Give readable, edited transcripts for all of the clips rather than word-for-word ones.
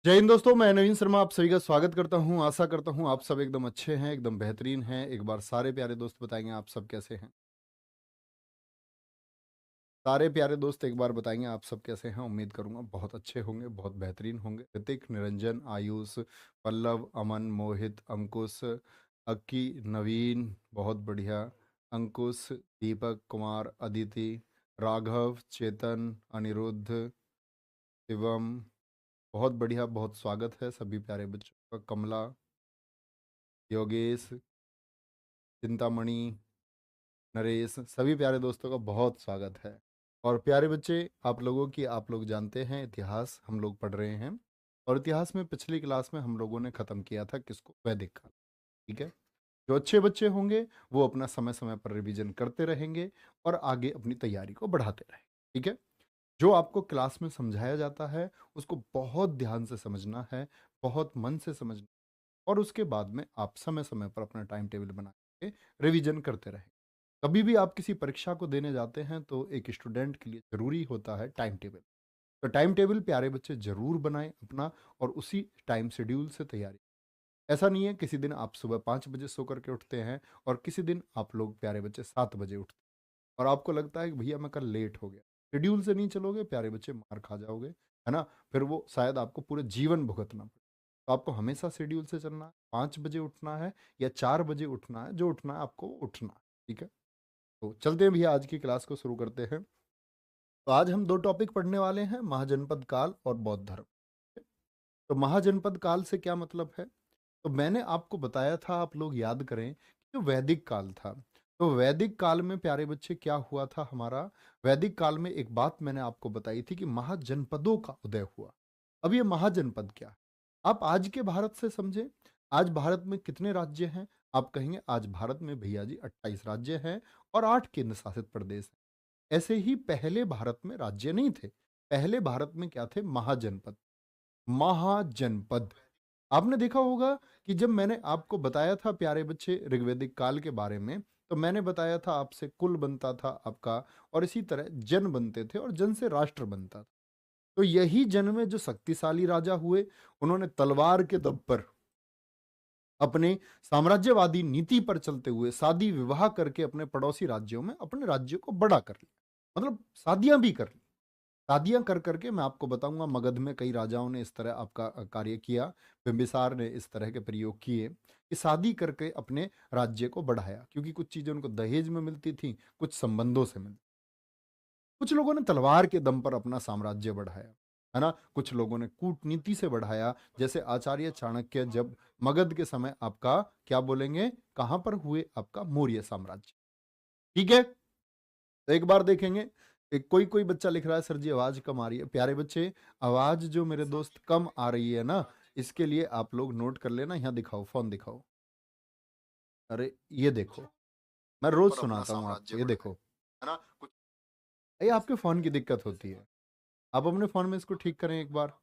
जय हिंद दोस्तों, मैं नवीन शर्मा आप सभी का स्वागत करता हूं। आशा करता हूं आप सब एकदम अच्छे हैं, एकदम बेहतरीन हैं। एक बार सारे प्यारे दोस्त बताएंगे आप सब कैसे हैं। सारे प्यारे दोस्त एक बार बताएंगे आप सब कैसे हैं। उम्मीद करूंगा बहुत अच्छे होंगे, बहुत बेहतरीन होंगे। ऋतिक, निरंजन, आयुष, पल्लव, अमन, मोहित, अंकुश, अक्की, नवीन, बहुत बढ़िया, अंकुश, दीपक कुमार, अदिति, राघव, चेतन, अनिरुद्ध, शिवम, बहुत बढ़िया, बहुत स्वागत है सभी प्यारे बच्चों का। कमला, योगेश, चिंतामणि, नरेश, सभी प्यारे दोस्तों का बहुत स्वागत है। और प्यारे बच्चे, आप लोगों की आप लोग जानते हैं इतिहास हम लोग पढ़ रहे हैं। और इतिहास में पिछली क्लास में हम लोगों ने खत्म किया था किसको? वैदिक काल। ठीक है। जो अच्छे बच्चे होंगे वो अपना समय समय पर रिवीजन करते रहेंगे और आगे अपनी तैयारी को बढ़ाते रहेंगे। ठीक है। जो आपको क्लास में समझाया जाता है उसको बहुत ध्यान से समझना है, बहुत मन से समझना, और उसके बाद में आप समय समय पर अपना टाइम टेबल बना के रिवीजन करते रहें। कभी भी आप किसी परीक्षा को देने जाते हैं तो एक स्टूडेंट के लिए जरूरी होता है टाइम टेबल। तो टाइम टेबल प्यारे बच्चे जरूर बनाएं अपना, और उसी टाइम शेड्यूल से तैयारी। ऐसा नहीं है किसी दिन आप सुबह 5 बजे सो करके उठते हैं और किसी दिन आप लोग प्यारे बच्चे 7 बजे उठते हैं और आपको लगता है कि भैया मैं कल लेट हो गया। शेड्यूल से नहीं चलोगे प्यारे बच्चे, मार खा जाओगे, है ना। फिर वो शायद आपको पूरे जीवन भुगतना पड़े। तो आपको हमेशा शेड्यूल से चलना है। 5 बजे उठना है या 4 बजे उठना है, जो उठना है आपको उठना है। ठीक है। तो चलते हैं भैया, आज की क्लास को शुरू करते हैं। तो आज हम दो टॉपिक पढ़ने वाले हैं, महाजनपद काल और बौद्ध धर्म। तो महाजनपद काल से क्या मतलब है? तो मैंने आपको बताया था, आप लोग याद करें, कि जो वैदिक काल था, तो वैदिक काल में प्यारे बच्चे क्या हुआ था हमारा? वैदिक काल में एक बात मैंने आपको बताई थी कि महाजनपदों का उदय हुआ। अब ये महाजनपद क्या है? आप आज के भारत से समझे। आज भारत में कितने राज्य हैं? आप कहेंगे आज भारत में भैया जी 28 राज्य हैं और 8 केंद्र शासित प्रदेश हैं। ऐसे ही पहले भारत में राज्य नहीं थे। पहले भारत में क्या थे? महाजनपद। महाजनपद। आपने देखा होगा कि जब मैंने आपको बताया था प्यारे बच्चे ऋग्वैदिक काल के बारे में, तो मैंने बताया था आपसे कुल बनता था आपका, और इसी तरह जन बनते थे और जन से राष्ट्र बनता था। तो यही जन में जो शक्तिशाली राजा हुए, उन्होंने तलवार के दम पर अपने साम्राज्यवादी नीति पर चलते हुए शादी विवाह करके अपने पड़ोसी राज्यों में अपने राज्य को बड़ा कर लिया। मतलब शादियां भी कर ली। शादियां कर करके मैं आपको बताऊंगा, मगध में कई राजाओं ने इस तरह आपका कार्य किया। बिंबिसार ने इस तरह के प्रयोग किए कि शादी करके अपने राज्य को बढ़ाया, क्योंकि कुछ चीजें उनको दहेज में मिलती थी, कुछ संबंधों से मिलती। कुछ लोगों ने तलवार के दम पर अपना साम्राज्य बढ़ाया, है ना। कुछ लोगों ने कूटनीति से बढ़ाया, जैसे आचार्य चाणक्य जब मगध के समय आपका क्या बोलेंगे, कहां पर हुए? आपका मौर्य साम्राज्य। ठीक है। तो एक बार देखेंगे। एक कोई कोई बच्चा लिख रहा है सर जी आवाज कम आ रही है। प्यारे बच्चे, आवाज जो मेरे दोस्त कम आ रही है ना, इसके लिए आप लोग नोट कर लेना। यहाँ दिखाओ, फोन दिखाओ। अरे ये देखो, मैं रोज सुनाता हूँ आपको, ये देखो, है ना। कुछ ये आपके फोन की दिक्कत होती है। आप अपने फोन में इसको ठीक करें एक बार।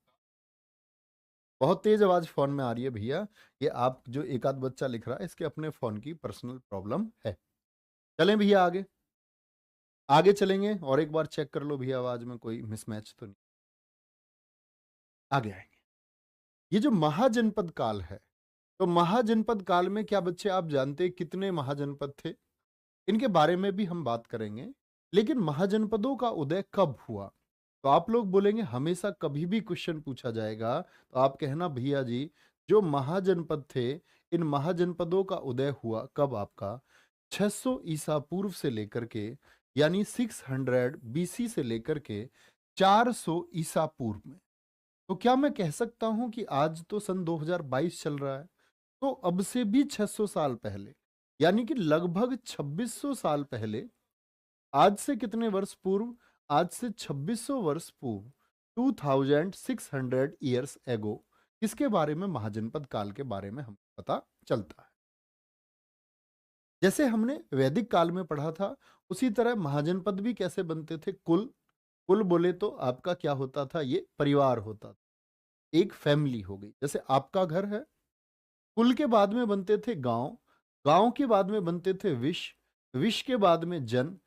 बहुत तेज आवाज फोन में आ रही है भैया। ये आप जो एक आध बच्चा लिख रहा है, इसके अपने फोन की पर्सनल प्रॉब्लम है। चलें भैया आगे। आगे चलेंगे और एक बार चेक कर लो भैया, आवाज में कोई मिसमैच तो नहीं। आगे आएंगे। ये जो महाजनपद काल है, तो महाजनपद काल में क्या बच्चे आप जानते हैं कितने महाजनपद थे? इनके बारे में भी हम बात करेंगे। लेकिन महाजनपदों का उदय कब हुआ? तो आप लोग बोलेंगे हमेशा कभी भी क्वेश्चन पूछा जाएगा तो आप कहना भैया जी, जो महाजनपद थे, इन महाजनपदों का उदय हुआ कब आपका? 600 ईसा पूर्व से लेकर के, यानी 600 बीसी से लेकर के 400 ईसा पूर्व में। तो क्या मैं कह सकता हूं कि आज तो सन 2022 चल रहा है, तो अब से भी 600 साल पहले, यानी कि लगभग 2600 साल पहले, आज से कितने वर्ष पूर्व? आज से 2600 वर्ष पूर्व, 2600 एगो, किसके बारे में? महाजनपद काल के बारे में हमें पता चलता है। जैसे हमने वैदिक काल में पढ़ा था, उसी तरह महाजनपद भी कैसे बनते थे? कुल। कुल बोले तो आपका क्या होता था? ये परिवार होता था, एक फैमिली हो गई। जैसे आपका घर है, कुल के बाद में बनते थे गांव, गांव के बाद में बनते थे विश्व, विश्व के बाद में जन,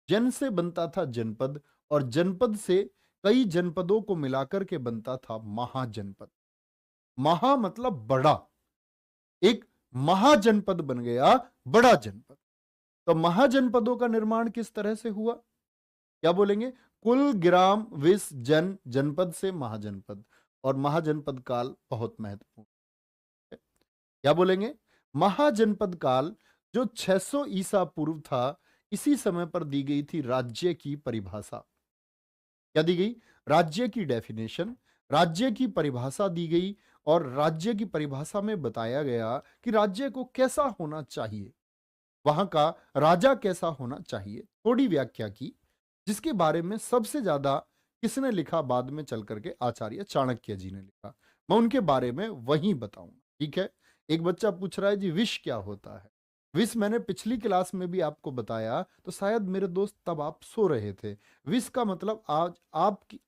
जन से बनता था जनपद, और जनपद से कई जनपदों को मिलाकर के बनता था महाजनपद। महा मतलब बड़ा, एक महाजनपद बन गया, बड़ा जनपद। तो महाजनपदों का निर्माण किस तरह से हुआ? क्या बोलेंगे? कुल ग्राम विस जन जनपद से महाजनपद, और महाजनपद काल बहुत महत्वपूर्ण है। क्या बोलेंगे? महाजनपद काल जो 600 ईसा पूर्व था, इसी समय पर दी गई थी राज्य की परिभाषा। क्या दी गई? राज्य की डेफिनेशन, राज्य की परिभाषा दी गई, और राज्य की परिभाषा में बताया गया कि राज्य को कैसा होना चाहिए, वहां का राजा कैसा होना चाहिए, थोड़ी व्याख्या की, जिसके बारे में सबसे ज्यादा किसने लिखा? बाद में चल करके आचार्य चाणक्य जी ने लिखा। मैं उनके बारे में वही बताऊंगा, ठीक है? एक बच्चा पूछ रहा है जी विष क्या होता है? विष मैंने पिछली क्लास में भी आपको बताया, तो शायद मेरे दोस्त तब आप सो रहे थे। विष का मतलब आज आपकी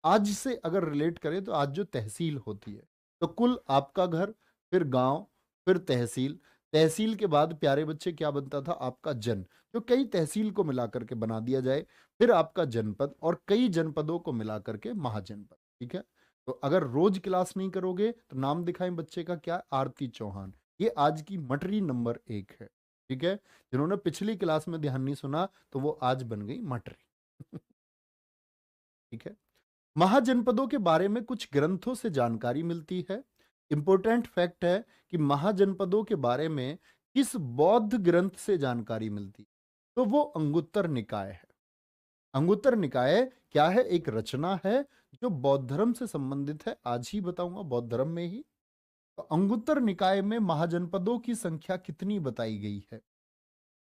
आज से अगर रिलेट करें तो आज जो तहसील होती है, तो कुल आपका घर, फिर गांव, फिर तहसील, तहसील के बाद प्यारे बच्चे क्या बनता था? आपका जन, जो कई तहसील को मिलाकर के बना दिया जाए, फिर आपका जनपद, और कई जनपदों को मिलाकर के महाजनपद, ठीक है? तो अगर रोज क्लास नहीं करोगे तो नाम दिखाएं बच्चे का क्या? आरती चौहान। ये आज की मटरी नंबर 1 है, ठीक है? जिन्होंने पिछली क्लास में ध्यान नहीं सुना तो वो आज बन गई मटरी। ठीक है? महाजनपदों के बारे में कुछ ग्रंथों से जानकारी मिलती है। इंपॉर्टेंट फैक्ट है कि महाजनपदों के बारे में किस बौद्ध ग्रंथ से जानकारी मिलती, तो वो अंगुत्तर निकाय है। अंगुत्तर निकाय क्या है? एक रचना है जो बौद्ध धर्म से संबंधित है, आज ही बताऊंगा, बौद्ध धर्म में ही। तो अंगुत्तर निकाय में महाजनपदों की संख्या कितनी बताई गई है?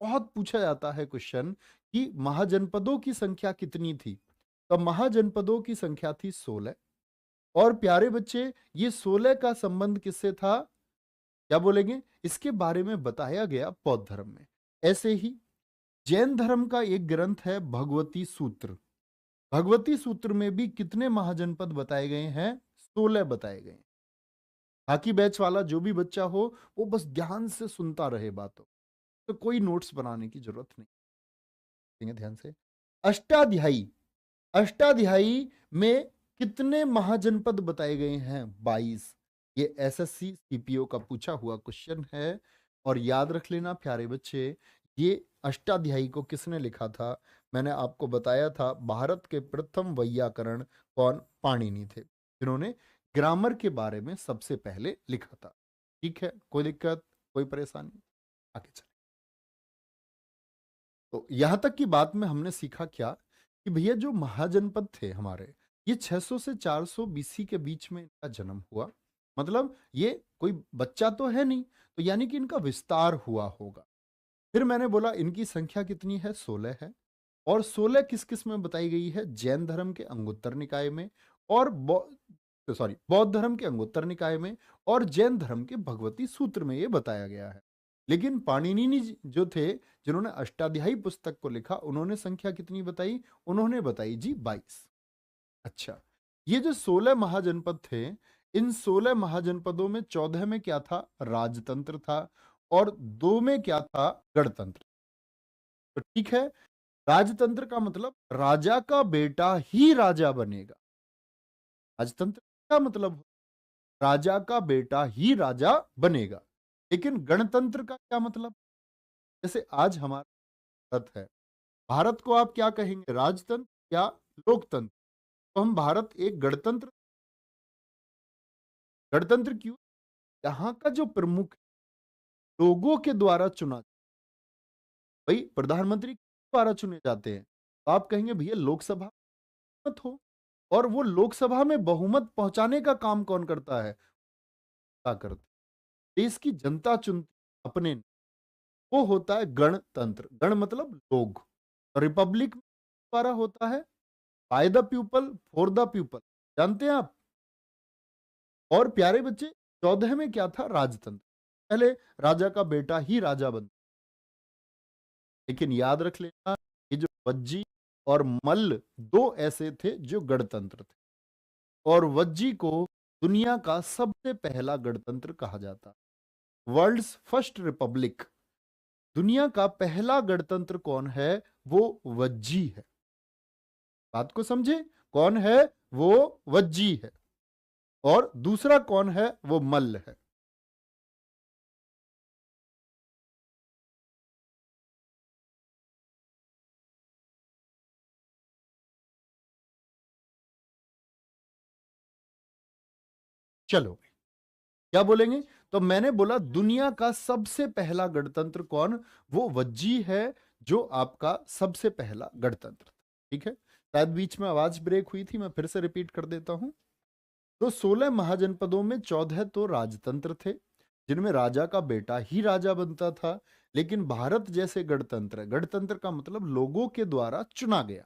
बहुत पूछा जाता है क्वेश्चन कि महाजनपदों की संख्या कितनी थी। तो महाजनपदों की संख्या थी 16। और प्यारे बच्चे, ये 16 का संबंध किससे था? क्या बोलेंगे? इसके बारे में बताया गया बौद्ध धर्म में। ऐसे ही जैन धर्म का एक ग्रंथ है भगवती सूत्र। भगवती सूत्र में भी कितने महाजनपद बताए गए हैं? 16 बताए गए हैं। हाकी बैच वाला जो भी बच्चा हो, वो बस ध्यान से सुनता रहे बातों, तो कोई नोट्स बनाने की जरूरत नहीं। ठीक है, ध्यान से। अष्टाध्यायी, अष्टाध्यायी में कितने महाजनपद बताए गए हैं? 22। ये एसएससी सीपीओ का पूछा हुआ क्वेश्चन है, और याद रख लेना प्यारे बच्चे, ये अष्टाध्यायी को किसने लिखा था? मैंने आपको बताया था भारत के प्रथम वैयाकरण कौन? पाणिनि थे, जिन्होंने ग्रामर के बारे में सबसे पहले लिखा था। ठीक है, कोई दिक्कत, कोई परेशानी? आगे चले। तो यहां तक की बात में हमने सीखा क्या कि भैया जो महाजनपद थे हमारे, ये 600 से 400 बीसी के बीच में इनका जन्म हुआ। मतलब ये कोई बच्चा तो है नहीं, तो यानी कि इनका विस्तार हुआ होगा। फिर मैंने बोला इनकी संख्या कितनी है? 16 है। और 16 किस किस में बताई गई है? जैन धर्म के अंगुत्तर निकाय में, और बौद्ध धर्म के अंगुत्तर निकाय में, और जैन धर्म के भगवती सूत्र में ये बताया गया है। लेकिन पाणिनि जो थे, जिन्होंने अष्टाध्यायी पुस्तक को लिखा, उन्होंने संख्या कितनी बताई? उन्होंने बताई जी 22। अच्छा, ये जो 16 महाजनपद थे, इन 16 महाजनपदों में 14 में क्या था? राजतंत्र था, और 2 में क्या था? गणतंत्र। तो ठीक है, राजतंत्र का मतलब राजा का बेटा ही राजा बनेगा। राजतंत्र का मतलब राजा का बेटा ही राजा बनेगा। लेकिन गणतंत्र का क्या मतलब? जैसे आज हमारा भारत है, भारत को आप क्या कहेंगे? राजतंत्र या लोकतंत्र? तो हम भारत एक गणतंत्र, गणतंत्र क्यों? यहाँ का जो प्रमुख लोगों के द्वारा चुना, भाई प्रधानमंत्री किस द्वारा चुने जाते हैं? तो आप कहेंगे भैया लोकसभा मत हो, और वो लोकसभा में बहुमत पहुंचाने का काम कौन करता है? क्या करते? देश की जनता चुनती अपने, वो होता है गणतंत्र। गण मतलब लोग। रिपब्लिक द्वारा होता है by the people for the people, जानते हैं आप? और प्यारे बच्चे, 14 में क्या था? राजतंत्र। पहले राजा का बेटा ही राजा बनता। लेकिन याद रख लेना, ये जो वज्जी और मल्ल, दो ऐसे थे जो गणतंत्र थे, और वज्जी को दुनिया का सबसे पहला गणतंत्र कहा जाता। वर्ल्ड्स फर्स्ट रिपब्लिक, दुनिया का पहला गणतंत्र कौन है? वो वज्जी है। बात को समझे? कौन है वो? वज्जी है। और दूसरा कौन है? वो मल्ल है। चलो, क्या बोलेंगे? तो मैंने बोला दुनिया का सबसे पहला गणतंत्र कौन? वो वज्जी है, जो आपका सबसे पहला गणतंत्र। ठीक है, शायद बीच में आवाज ब्रेक हुई थी, मैं फिर से रिपीट कर देता हूं। तो 16 महाजनपदों में 14 तो राजतंत्र थे, जिनमें राजा का बेटा ही राजा बनता था। लेकिन भारत जैसे गणतंत्र, गणतंत्र का मतलब लोगों के द्वारा चुना गया,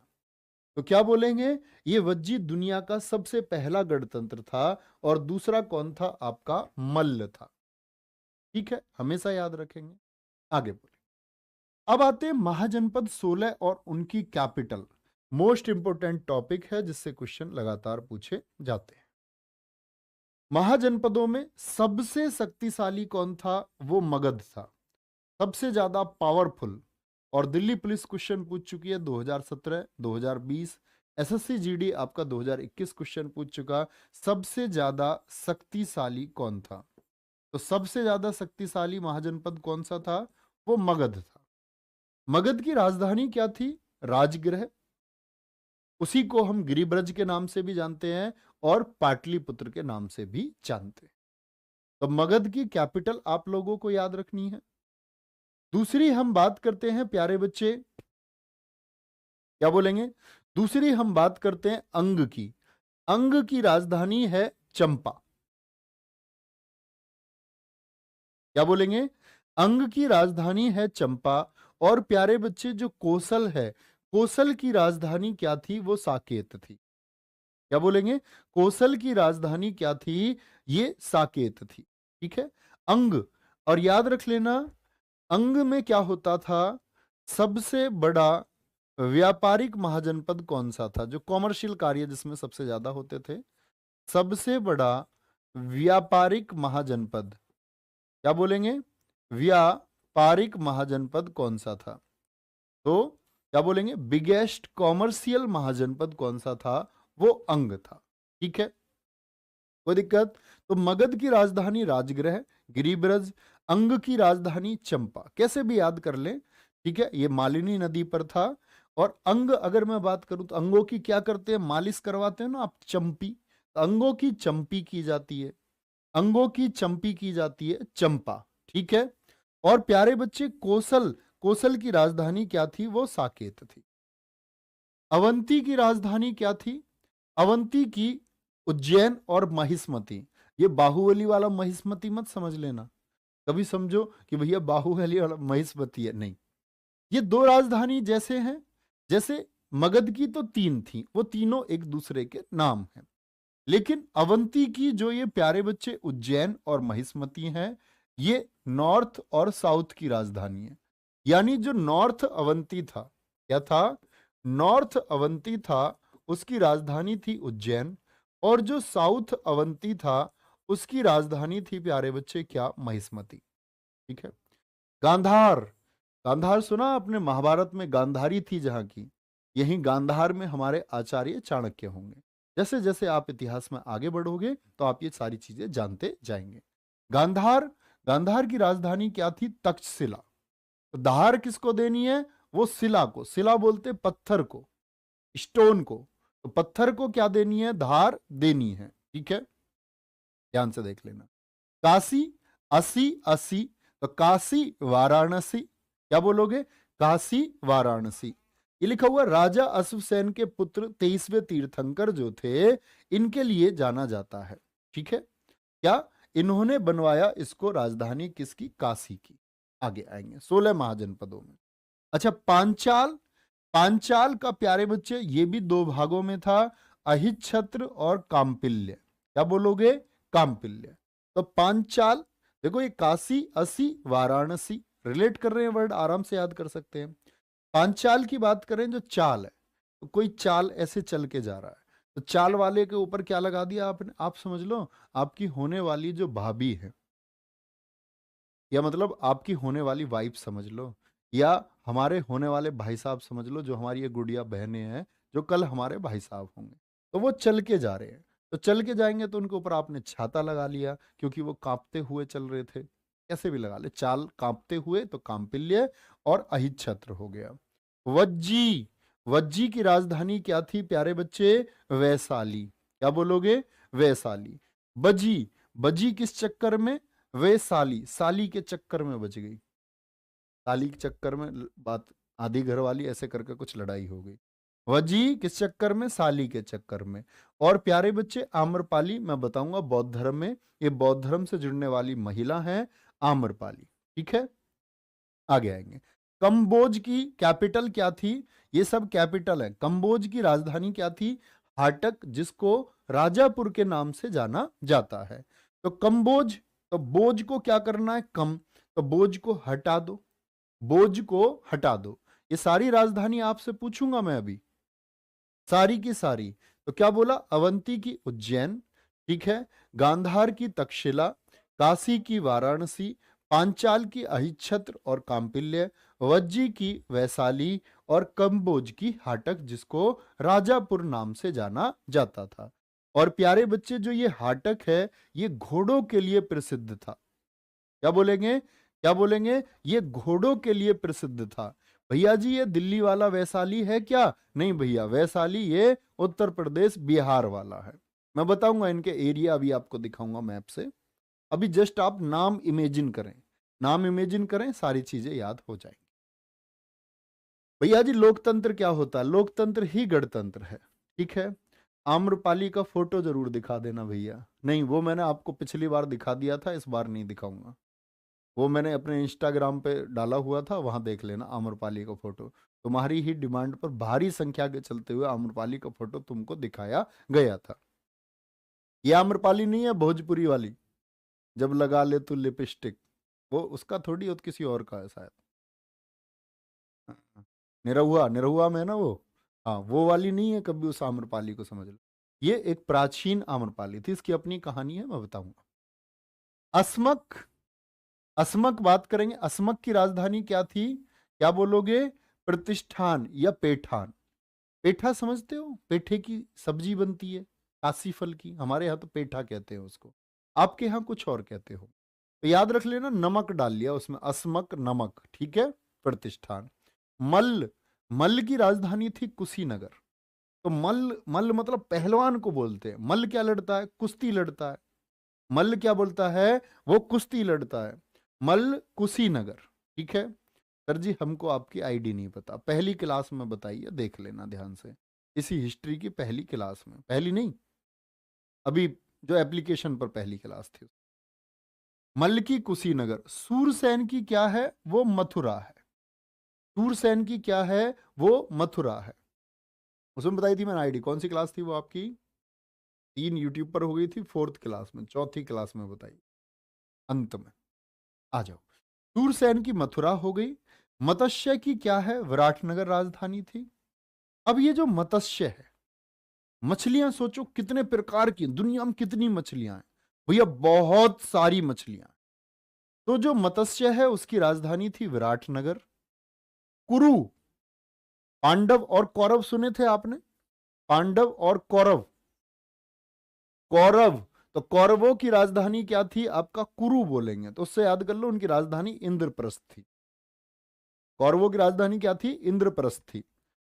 तो क्या बोलेंगे? ये वज्जी दुनिया का सबसे पहला गणतंत्र था। और दूसरा कौन था? आपका मल्ल था। ठीक है, हमेशा याद रखेंगे। आगे बोले, अब आते हैं महाजनपद 16 और उनकी कैपिटल। मोस्ट इंपोर्टेंट टॉपिक है, जिससे क्वेश्चन लगातार पूछे जाते हैं। महाजनपदों में सबसे शक्तिशाली कौन था? वो मगध था, सबसे ज्यादा पावरफुल। और दिल्ली पुलिस क्वेश्चन पूछ चुकी है 2017, 2020, एसएससी जीडी आपका 2021 क्वेश्चन पूछ चुका, सबसे ज्यादा शक्तिशाली कौन था? तो सबसे ज्यादा शक्तिशाली महाजनपद कौन सा था? वो मगध था। मगध की राजधानी क्या थी? राजगृह। उसी को हम गिरिब्रज के नाम से भी जानते हैं और पाटलिपुत्र के नाम से भी जानते हैं। तो मगध की कैपिटल आप लोगों को याद रखनी है। दूसरी हम बात करते हैं प्यारे बच्चे, क्या बोलेंगे? दूसरी हम बात करते हैं अंग की। अंग की राजधानी है चंपा। क्या बोलेंगे? अंग की राजधानी है चंपा। और प्यारे बच्चे, जो कोसल है, कोसल की राजधानी क्या थी? वो साकेत थी। क्या बोलेंगे? कोसल की राजधानी क्या थी? ये साकेत थी। ठीक है, अंग। और याद रख लेना, अंग में क्या होता था? सबसे बड़ा व्यापारिक महाजनपद कौन सा था, जो कॉमर्शियल कार्य जिसमें सबसे ज्यादा होते थे? सबसे बड़ा व्यापारिक महाजनपद, क्या बोलेंगे? व्यापारिक महाजनपद कौन सा था? तो क्या बोलेंगे? बिगेस्ट कॉमर्शियल महाजनपद कौन सा था? वो अंग था। ठीक है, कोई दिक्कत? तो मगध की राजधानी राजगृह, गिरिब्रज। अंग की राजधानी चंपा, कैसे भी याद कर लें। ठीक है, ये मालिनी नदी पर था। और अंग, अगर मैं बात करूं तो अंगों की क्या करते हैं? मालिश करवाते हैं ना आप, चंपी। तो अंगों की चंपी की जाती है, अंगों की चंपी की जाती है चंपा। ठीक है, और प्यारे बच्चे, कोसल, कोसल की राजधानी क्या थी? वो साकेत थी। अवंती की राजधानी क्या थी? अवंती की उज्जैन और महिष्मती। ये बाहुबली वाला महिष्मती मत समझ लेना, कभी समझो कि भैया बाहुबली वाला महिष्मती है, नहीं। ये दो राजधानी जैसे हैं, जैसे मगध की तो तीन थी, वो तीनों एक दूसरे के नाम हैं। लेकिन अवंती की जो ये प्यारे बच्चे उज्जैन और महिष्मती हैं, ये नॉर्थ और साउथ की राजधानी है। यानी जो नॉर्थ अवंती था, क्या था? नॉर्थ अवंती था, उसकी राजधानी थी उज्जैन। और जो साउथ अवंती था, उसकी राजधानी थी प्यारे बच्चे क्या? महिष्मती। ठीक है, गांधार। गांधार सुना आपने? महाभारत में गांधारी थी जहां की, यही गांधार में हमारे आचार्य चाणक्य होंगे। जैसे जैसे आप इतिहास में आगे बढ़ोगे तो आप ये सारी चीजें जानते जाएंगे। गांधार, गांधार की राजधानी क्या थी? तक्षशिला। तो धार किसको देनी है? वो शिला को, शिला बोलते पत्थर को, स्टोन को। तो पत्थर को क्या देनी है? धार देनी है। ठीक है, ध्यान से देख लेना। काशी, असी असी, तो काशी वाराणसी। क्या बोलोगे? काशी वाराणसी। ये लिखा हुआ, राजा अश्वसेन के पुत्र 23वें तीर्थंकर जो थे, इनके लिए जाना जाता है। ठीक है, क्या इन्होंने बनवाया इसको? राजधानी किसकी? काशी की। आगे आएंगे 16 महाजनपदों में। अच्छा, पांचाल। पांचाल का प्यारे बच्चे ये भी दो भागों में था, अहिच्छत्र और काम्पिल्य। क्या बोलोगे? काम्पिल्य। तो पांचाल, देखो ये काशी, असी, वाराणसी, रिलेट कर रहे हैं वर्ड, आराम से याद कर सकते हैं। पांचाल की बात करें, जो चाल है, तो कोई चाल ऐसे चल के जा रहा है, तो चाल वाले के ऊपर क्या लगा दिया आपने? आप समझ लो, आपकी होने वाली जो भाभी है, या मतलब आपकी होने वाली वाइफ समझ लो, या हमारे होने वाले भाई साहब समझ लो, जो हमारी ये गुड़िया बहनें हैं, जो कल हमारे भाई साहब होंगे, तो वो चल के जा रहे हैं। तो चल के जाएंगे तो उनके ऊपर आपने छाता लगा लिया, क्योंकि वो कांपते हुए चल रहे थे। कैसे भी लगा ले, चाल कांपते हुए तो कांपिल्य और अहिच्छत्र हो गया। वज्जी, वज्जी की राजधानी क्या थी प्यारे बच्चे? वैशाली। क्या बोलोगे? वैशाली। बजी, बजी किस चक्कर में? वैशाली, साली के चक्कर में बच गई। साली के चक्कर में बात, आधी घर वाली ऐसे करके कुछ लड़ाई हो गई। वजी किस चक्कर में? साली के चक्कर में। और प्यारे बच्चे आम्रपाली मैं बताऊंगा बौद्ध धर्म में, ये बौद्ध धर्म से जुड़ने वाली महिला है आम्रपाली। ठीक है, आगे आएंगे। कंबोज की कैपिटल क्या थी? ये सब कैपिटल है। कंबोज की राजधानी क्या थी? हाटक, जिसको राजापुर के नाम से जाना जाता है। तो कंबोज, तो बोझ को क्या करना है? कम, तो बोझ को हटा दो, बोझ को हटा दो। ये सारी राजधानी आपसे पूछूंगा मैं अभी, सारी की सारी। तो क्या बोला? अवंती की उज्जैन, ठीक है, गांधार की तक्षशिला, काशी की वाराणसी, पांचाल की अहिच्छत्र और कांपिल्य, वज्जी की वैशाली और कंबोज की हाटक, जिसको राजापुर नाम से जाना जाता था। और प्यारे बच्चे जो ये हाटक है, ये घोड़ों के लिए प्रसिद्ध था। क्या बोलेंगे? क्या बोलेंगे? ये घोड़ों के लिए प्रसिद्ध था। भैया जी ये दिल्ली वाला वैशाली है क्या? नहीं भैया, वैशाली ये उत्तर प्रदेश बिहार वाला है। मैं बताऊंगा इनके एरिया, अभी आपको दिखाऊंगा मैप से। अभी जस्ट आप नाम इमेजिन करें, नाम इमेजिन करें, सारी चीजें याद हो जाएंगी। भैया जी लोकतंत्र क्या होता है? लोकतंत्र ही गणतंत्र है। ठीक है, आम्रपाली का फोटो जरूर दिखा देना भैया। नहीं, वो मैंने आपको पिछली बार दिखा दिया था, इस बार नहीं दिखाऊंगा। वो मैंने अपने इंस्टाग्राम पे डाला हुआ था, वहां देख लेना आम्रपाली का फोटो। तुम्हारी ही डिमांड पर भारी संख्या के चलते हुए आम्रपाली का फोटो तुमको दिखाया गया था। ये आम्रपाली नहीं है भोजपुरी वाली, जब लगा ले तू लिपस्टिक, वो उसका थोड़ी, वो तो किसी और का है शायद। हाँ, निरहुआ, निरहुआ में है ना वो। हाँ, वो वाली नहीं है, कभी उस आम्रपाली को समझ लो। ये एक प्राचीन आम्रपाली थी, इसकी अपनी कहानी है, मैं बताऊंगा। अस्मक, अस्मक बात करेंगे। अस्मक की राजधानी क्या थी? क्या बोलोगे? प्रतिष्ठान या पेठान। पेठा समझते हो? पेठे की सब्जी बनती है, काशी फल की, हमारे यहाँ तो पेठा कहते हैं उसको, आपके यहाँ कुछ और कहते हो। तो याद रख लेना, नमक डाल लिया उसमें, अस्मक नमक, ठीक है। प्रतिष्ठान। मल्ल, मल्ल की राजधानी थी कुशीनगर। तो मल्ल, मल्ल मतलब पहलवान को बोलते हैं। मल्ल क्या लड़ता है? कुश्ती लड़ता है। मल्ल क्या बोलता है? वो कुश्ती लड़ता है। मल्ल कुशीनगर, ठीक है। सर जी हमको आपकी आईडी नहीं पता, पहली क्लास में बताइए, देख लेना ध्यान से, इसी हिस्ट्री की पहली क्लास में, पहली नहीं, अभी जो एप्लीकेशन पर पहली क्लास थी। मल्ल की कुशीनगर। सूरसेन की क्या है? वो मथुरा है। सूरसेन की क्या है? वो मथुरा है। उसमें बताई थी मैंने आईडी, कौन सी क्लास थी वो आपकी? 3 यूट्यूब पर हो गई थी, 4th क्लास में, 4थी क्लास में बताई, अंत में। आ जाओ। सूरसेन की मथुरा हो गई। मत्स्य की क्या है? विराटनगर राजधानी थी। अब ये जो मत्स्य है, मछलियां सोचो कितने प्रकार की दुनिया में, कितनी मछलियां हैं भैया? बहुत सारी मछलियां। तो जो मत्स्य है उसकी राजधानी थी विराटनगर। कुरु, पांडव और कौरव सुने थे आपने? पांडव और कौरव, कौरव, तो कौरवों की राजधानी क्या थी? आपका कुरु बोलेंगे तो उससे याद कर लो, उनकी राजधानी इंद्रप्रस्थ थी। कौरवों की राजधानी क्या थी? इंद्रप्रस्थ थी।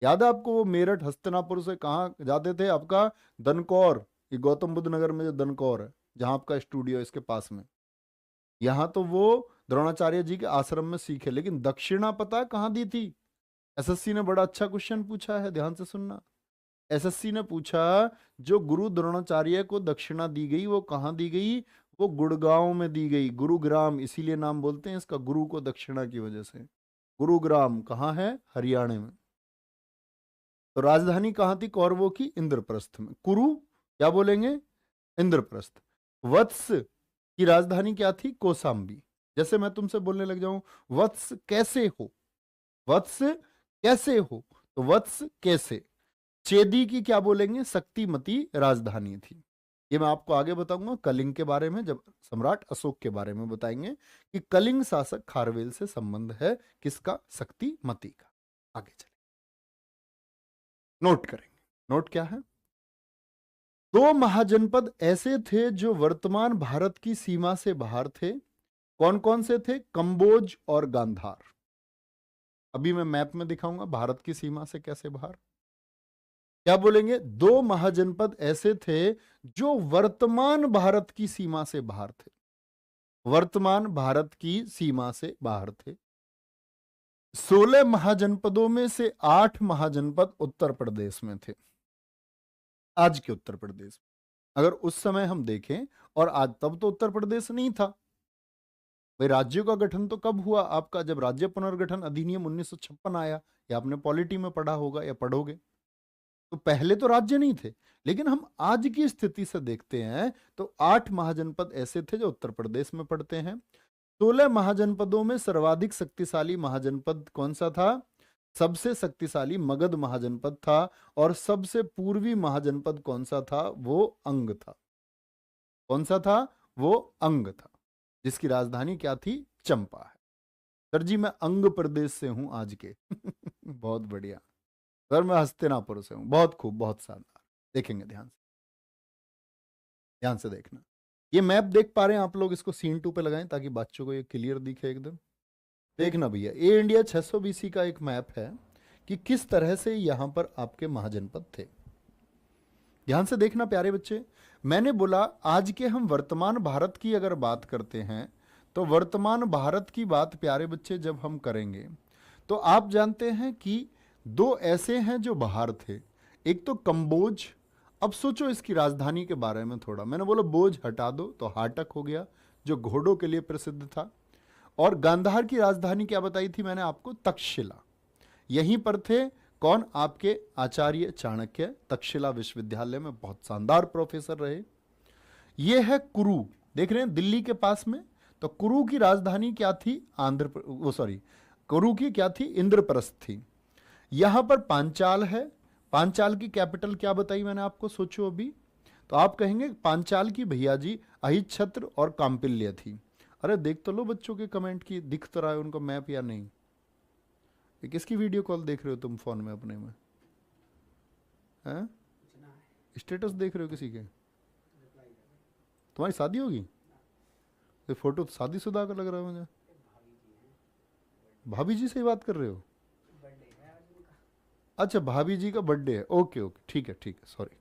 याद है आपको वो मेरठ हस्तिनापुर से कहाँ जाते थे? आपका दनकौर, ये गौतम बुद्ध नगर में जो दनकौर है, जहां आपका स्टूडियो है इसके पास में, यहां तो वो द्रोणाचार्य जी के आश्रम में सीखे। लेकिन दक्षिणा पता है कहाँ दी थी? एसएससी ने बड़ा अच्छा क्वेश्चन पूछा है, ध्यान से सुनना। एसएससी ने पूछा, जो गुरु द्रोणाचार्य को दक्षिणा दी गई वो कहाँ दी गई? वो गुड़गांव में दी गई, गुरुग्राम, इसीलिए नाम बोलते हैं इसका गुरु को दक्षिणा की वजह से। गुरुग्राम कहाँ है? हरियाणा में। तो राजधानी कहाँ थी कौरवों की? इंद्रप्रस्थ में। कुरु क्या बोलेंगे? इंद्रप्रस्थ। वत्स की राजधानी क्या थी? कौशाम्बी। जैसे मैं तुमसे बोलने लग जाऊं, वत्स कैसे हो, वत्स कैसे हो, तो वत्स कैसे। चेदी की क्या बोलेंगे? शक्तिमती राजधानी थी। ये मैं आपको आगे बताऊंगा कलिंग के बारे में, जब सम्राट अशोक के बारे में बताएंगे कि कलिंग शासक खारवेल से संबंध है किसका? शक्तिमती का। आगे चले, नोट करेंगे। नोट क्या है? दो महाजनपद ऐसे थे जो वर्तमान भारत की सीमा से बाहर थे। कौन कौन से थे? कंबोज और गांधार। अभी मैं मैप में दिखाऊंगा भारत की सीमा से कैसे बाहर। क्या बोलेंगे? दो महाजनपद ऐसे थे जो वर्तमान भारत की सीमा से बाहर थे। वर्तमान भारत की सीमा से बाहर थे। 16 महाजनपदों में से 8 महाजनपद उत्तर प्रदेश में थे। आज के उत्तर प्रदेश में। अगर उस समय हम देखें और आज, तब तो उत्तर प्रदेश नहीं था भाई। राज्यों का गठन तो कब हुआ आपका? जब राज्य पुनर्गठन अधिनियम 1956 आया। या आपने पॉलिटी में पढ़ा होगा या पढ़ोगे। तो पहले तो राज्य नहीं थे। लेकिन हम आज की स्थिति से देखते हैं तो 8 महाजनपद ऐसे थे जो उत्तर प्रदेश में पड़ते हैं। 16 महाजनपदों में सर्वाधिक शक्तिशाली महाजनपद कौन सा था? सबसे शक्तिशाली मगध महाजनपद था। और सबसे पूर्वी महाजनपद कौन सा था? वो अंग था। कौन सा था? वो अंग था, जिसकी राजधानी क्या थी? चंपा है। सर जी, मैं अंग प्रदेश से हूं आज के। बहुत बढ़िया सर, मैं हस्तिनापुर से हूं। बहुत खूब, बहुत शानदार। देखेंगे ध्यान से, ध्यान से देखना। ये मैप देख पा रहे हैं आप लोग? इसको सीन 2 पे लगाएं ताकि बच्चों को ये क्लियर दिखे एकदम। देखना भैया, ये इंडिया 600 बीसी का एक मैप है कि किस तरह से यहां पर आपके महाजनपद थे। ध्यान से देखना प्यारे बच्चे। मैंने बोला आज के हम वर्तमान भारत की अगर बात करते हैं तो वर्तमान भारत की बात प्यारे बच्चे जब हम करेंगे तो आप जानते हैं कि दो ऐसे हैं जो बाहर थे। एक तो कंबोज। अब सोचो इसकी राजधानी के बारे में थोड़ा। मैंने बोला बोझ हटा दो तो हाटक हो गया, जो घोड़ों के लिए प्रसिद्ध था। और गांधार की राजधानी क्या बताई थी मैंने आपको? तक्षशिला। यहीं पर थे कौन? आपके आचार्य चाणक्य। तक्षशिला विश्वविद्यालय में बहुत शानदार प्रोफेसर रहे। ये है कुरु, देख रहे हैं दिल्ली के पास में। तो कुरु की राजधानी क्या थी? कुरु की क्या थी? इंद्रप्रस्थ थी। यहां पर पांचाल है। पांचाल की कैपिटल क्या बताई मैंने आपको? सोचो अभी। तो आप कहेंगे पांचाल की भैया जी अहिच्छत्र और कांपिल्य थी। अरे देख तो लो बच्चों के कमेंट की, दिख तो रहा है उनको मैप या नहीं? ये किसकी वीडियो कॉल देख रहे हो तुम फोन में अपने में? हैं? स्टेटस देख रहे हो किसी के? तुम्हारी शादी होगी? ये फोटो तो शादीशुदा का लग रहा है मुझे। भाभी जी से ही बात कर रहे हो? अच्छा, भाभी जी का बर्थडे है। ओके ओके, ठीक है ठीक है, सॉरी।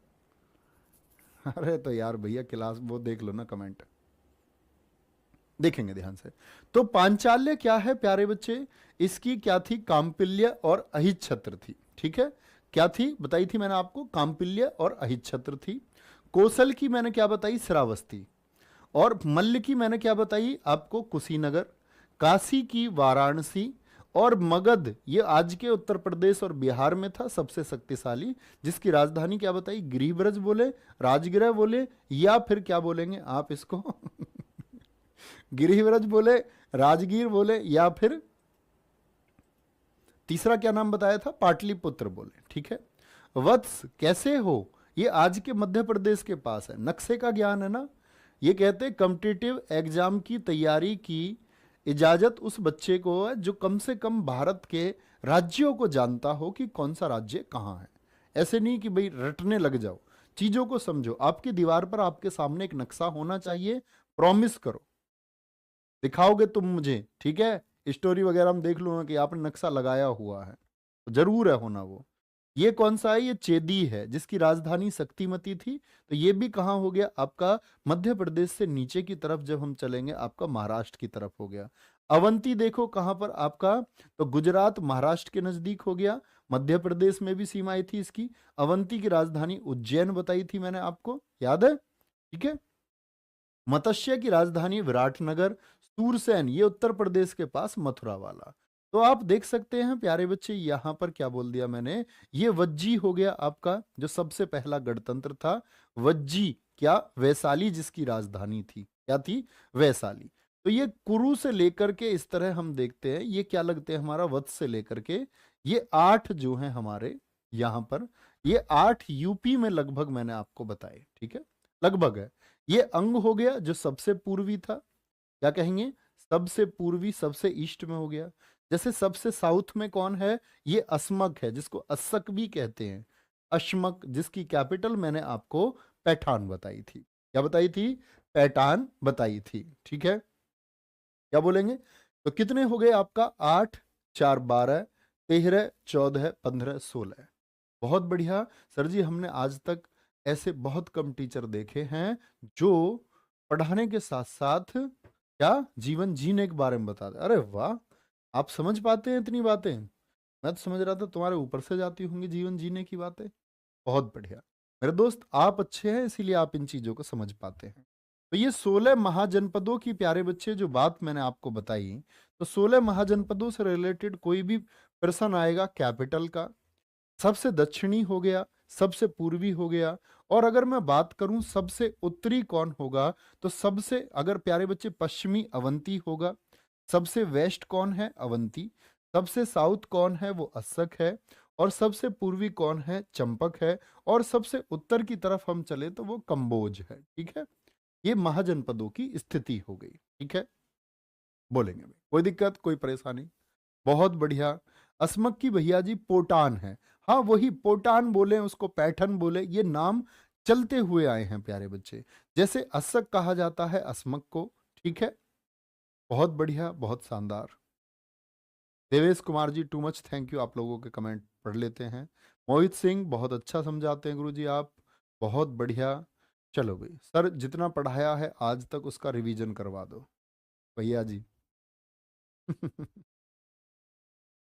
अरे तो यार भैया क्लास वो देख लो ना कमेंट। देखेंगे ध्यान से। तो पांचाल्य क्या है प्यारे बच्चे? इसकी क्या थी? कांपिल्य और अहिच्छत्र थी। ठीक है, क्या थी बताई थी मैंने आपको? कांपिल्य और अहिच्छत्र थी। कौशल की मैंने क्या बताई? श्रावस्ती। और मल्ल की मैंने क्या बताई आपको? कुशीनगर। काशी की वाराणसी। और मगध ये आज के उत्तर प्रदेश और बिहार में था, सबसे शक्तिशाली, जिसकी राजधानी क्या बताई? गिरिब्रज बोले, राजगृह बोले, या फिर क्या बोलेंगे आप इसको? गिरिब्रज बोले, राजगीर बोले, या फिर तीसरा क्या नाम बताया था? पाटलिपुत्र बोले। ठीक है। वत्स कैसे हो? ये आज के मध्य प्रदेश के पास है। नक्शे का ज्ञान है ना। ये कहते हैं कॉम्पिटिटिव एग्जाम की तैयारी की इजाजत उस बच्चे को है जो कम से कम भारत के राज्यों को जानता हो कि कौन सा राज्य कहाँ है। ऐसे नहीं कि भाई रटने लग जाओ, चीजों को समझो। आपकी दीवार पर आपके सामने एक नक्शा होना चाहिए। प्रॉमिस करो, दिखाओगे तुम मुझे, ठीक है? स्टोरी वगैरह हम देख लूंगा कि आपने नक्शा लगाया हुआ है, तो जरूर है होना वो। ये कौन सा है? ये चेदी है, जिसकी राजधानी शक्तिमती थी। तो ये भी कहाँ हो गया आपका? मध्य प्रदेश से नीचे की तरफ जब हम चलेंगे आपका महाराष्ट्र की तरफ हो गया। अवंती देखो कहाँ पर आपका? तो गुजरात महाराष्ट्र के नजदीक हो गया। मध्य प्रदेश में भी सीमाएं थी इसकी। अवंती की राजधानी उज्जैन बताई थी मैंने आपको, याद है? ठीक है। मत्स्य की राजधानी विराटनगर। सूरसेन ये उत्तर प्रदेश के पास मथुरा वाला। तो आप देख सकते हैं प्यारे बच्चे, यहां पर क्या बोल दिया मैंने? ये वज्जी हो गया आपका, जो सबसे पहला गणतंत्र था। वज्जी क्या? वैशाली, जिसकी राजधानी थी क्या थी? वैशाली। तो ये कुरु से लेकर के इस तरह हम देखते हैं, ये क्या लगते हैं हमारा? वत्स से लेकर के ये 8 जो हैं हमारे यहां पर, ये 8 यूपी में लगभग मैंने आपको बताए। ठीक है, लगभग है। ये अंग हो गया जो सबसे पूर्वी था। क्या कहेंगे? सबसे पूर्वी, सबसे ईस्ट में हो गया। जैसे सबसे साउथ में कौन है? ये अस्मक है, जिसको अस्सक भी कहते हैं। अश्मक, जिसकी कैपिटल मैंने आपको पैठान बताई थी। क्या बताई थी? पैठान बताई थी। ठीक है, क्या बोलेंगे? तो कितने हो गए आपका? 8, 4, 12, 13, 14, 15, 16। बहुत बढ़िया सर जी, हमने आज तक ऐसे बहुत कम टीचर देखे हैं जो पढ़ाने के साथ साथ क्या जीवन जीने के बारे में बताते। अरे वाह, आप समझ पाते हैं इतनी बातें? मैं तो समझ रहा था तुम्हारे ऊपर से जाती होंगी जीवन जीने की बातें। बहुत बढ़िया मेरे दोस्त, आप अच्छे हैं इसीलिए आप इन चीजों को समझ पाते हैं। तो ये 16 महाजनपदों की प्यारे बच्चे जो बात मैंने आपको बताई, तो 16 महाजनपदों से रिलेटेड कोई भी प्रश्न आएगा कैपिटल का, सबसे दक्षिणी हो गया, सबसे पूर्वी हो गया, और अगर मैं बात करूं सबसे उत्तरी कौन होगा, तो सबसे अगर प्यारे बच्चे पश्चिमी अवंती होगा, सबसे वेस्ट कौन है? अवंती। सबसे साउथ कौन है? वो अस्सक है। और सबसे पूर्वी कौन है? चंपक है। और सबसे उत्तर की तरफ हम चले तो वो कंबोज है। ठीक है, ये महाजनपदों की स्थिति हो गई। ठीक है, बोलेंगे भाई, कोई दिक्कत कोई परेशानी? बहुत बढ़िया। असमक की भैया जी पोटान है। हाँ वही पोटान बोले, उसको पैठन बोले, ये नाम चलते हुए आए हैं प्यारे बच्चे। जैसे असक कहा जाता है असमक को। ठीक है, बहुत बढ़िया, बहुत शानदार। Devesh Kumar ji too much thank you, आप लोगों के कमेंट पढ़ लेते हैं। मोहित सिंह बहुत अच्छा समझाते हैं गुरु जी आप, बहुत बढ़िया। चलो भाई सर, जितना पढ़ाया है आज तक उसका रिवीजन करवा दो भैया जी।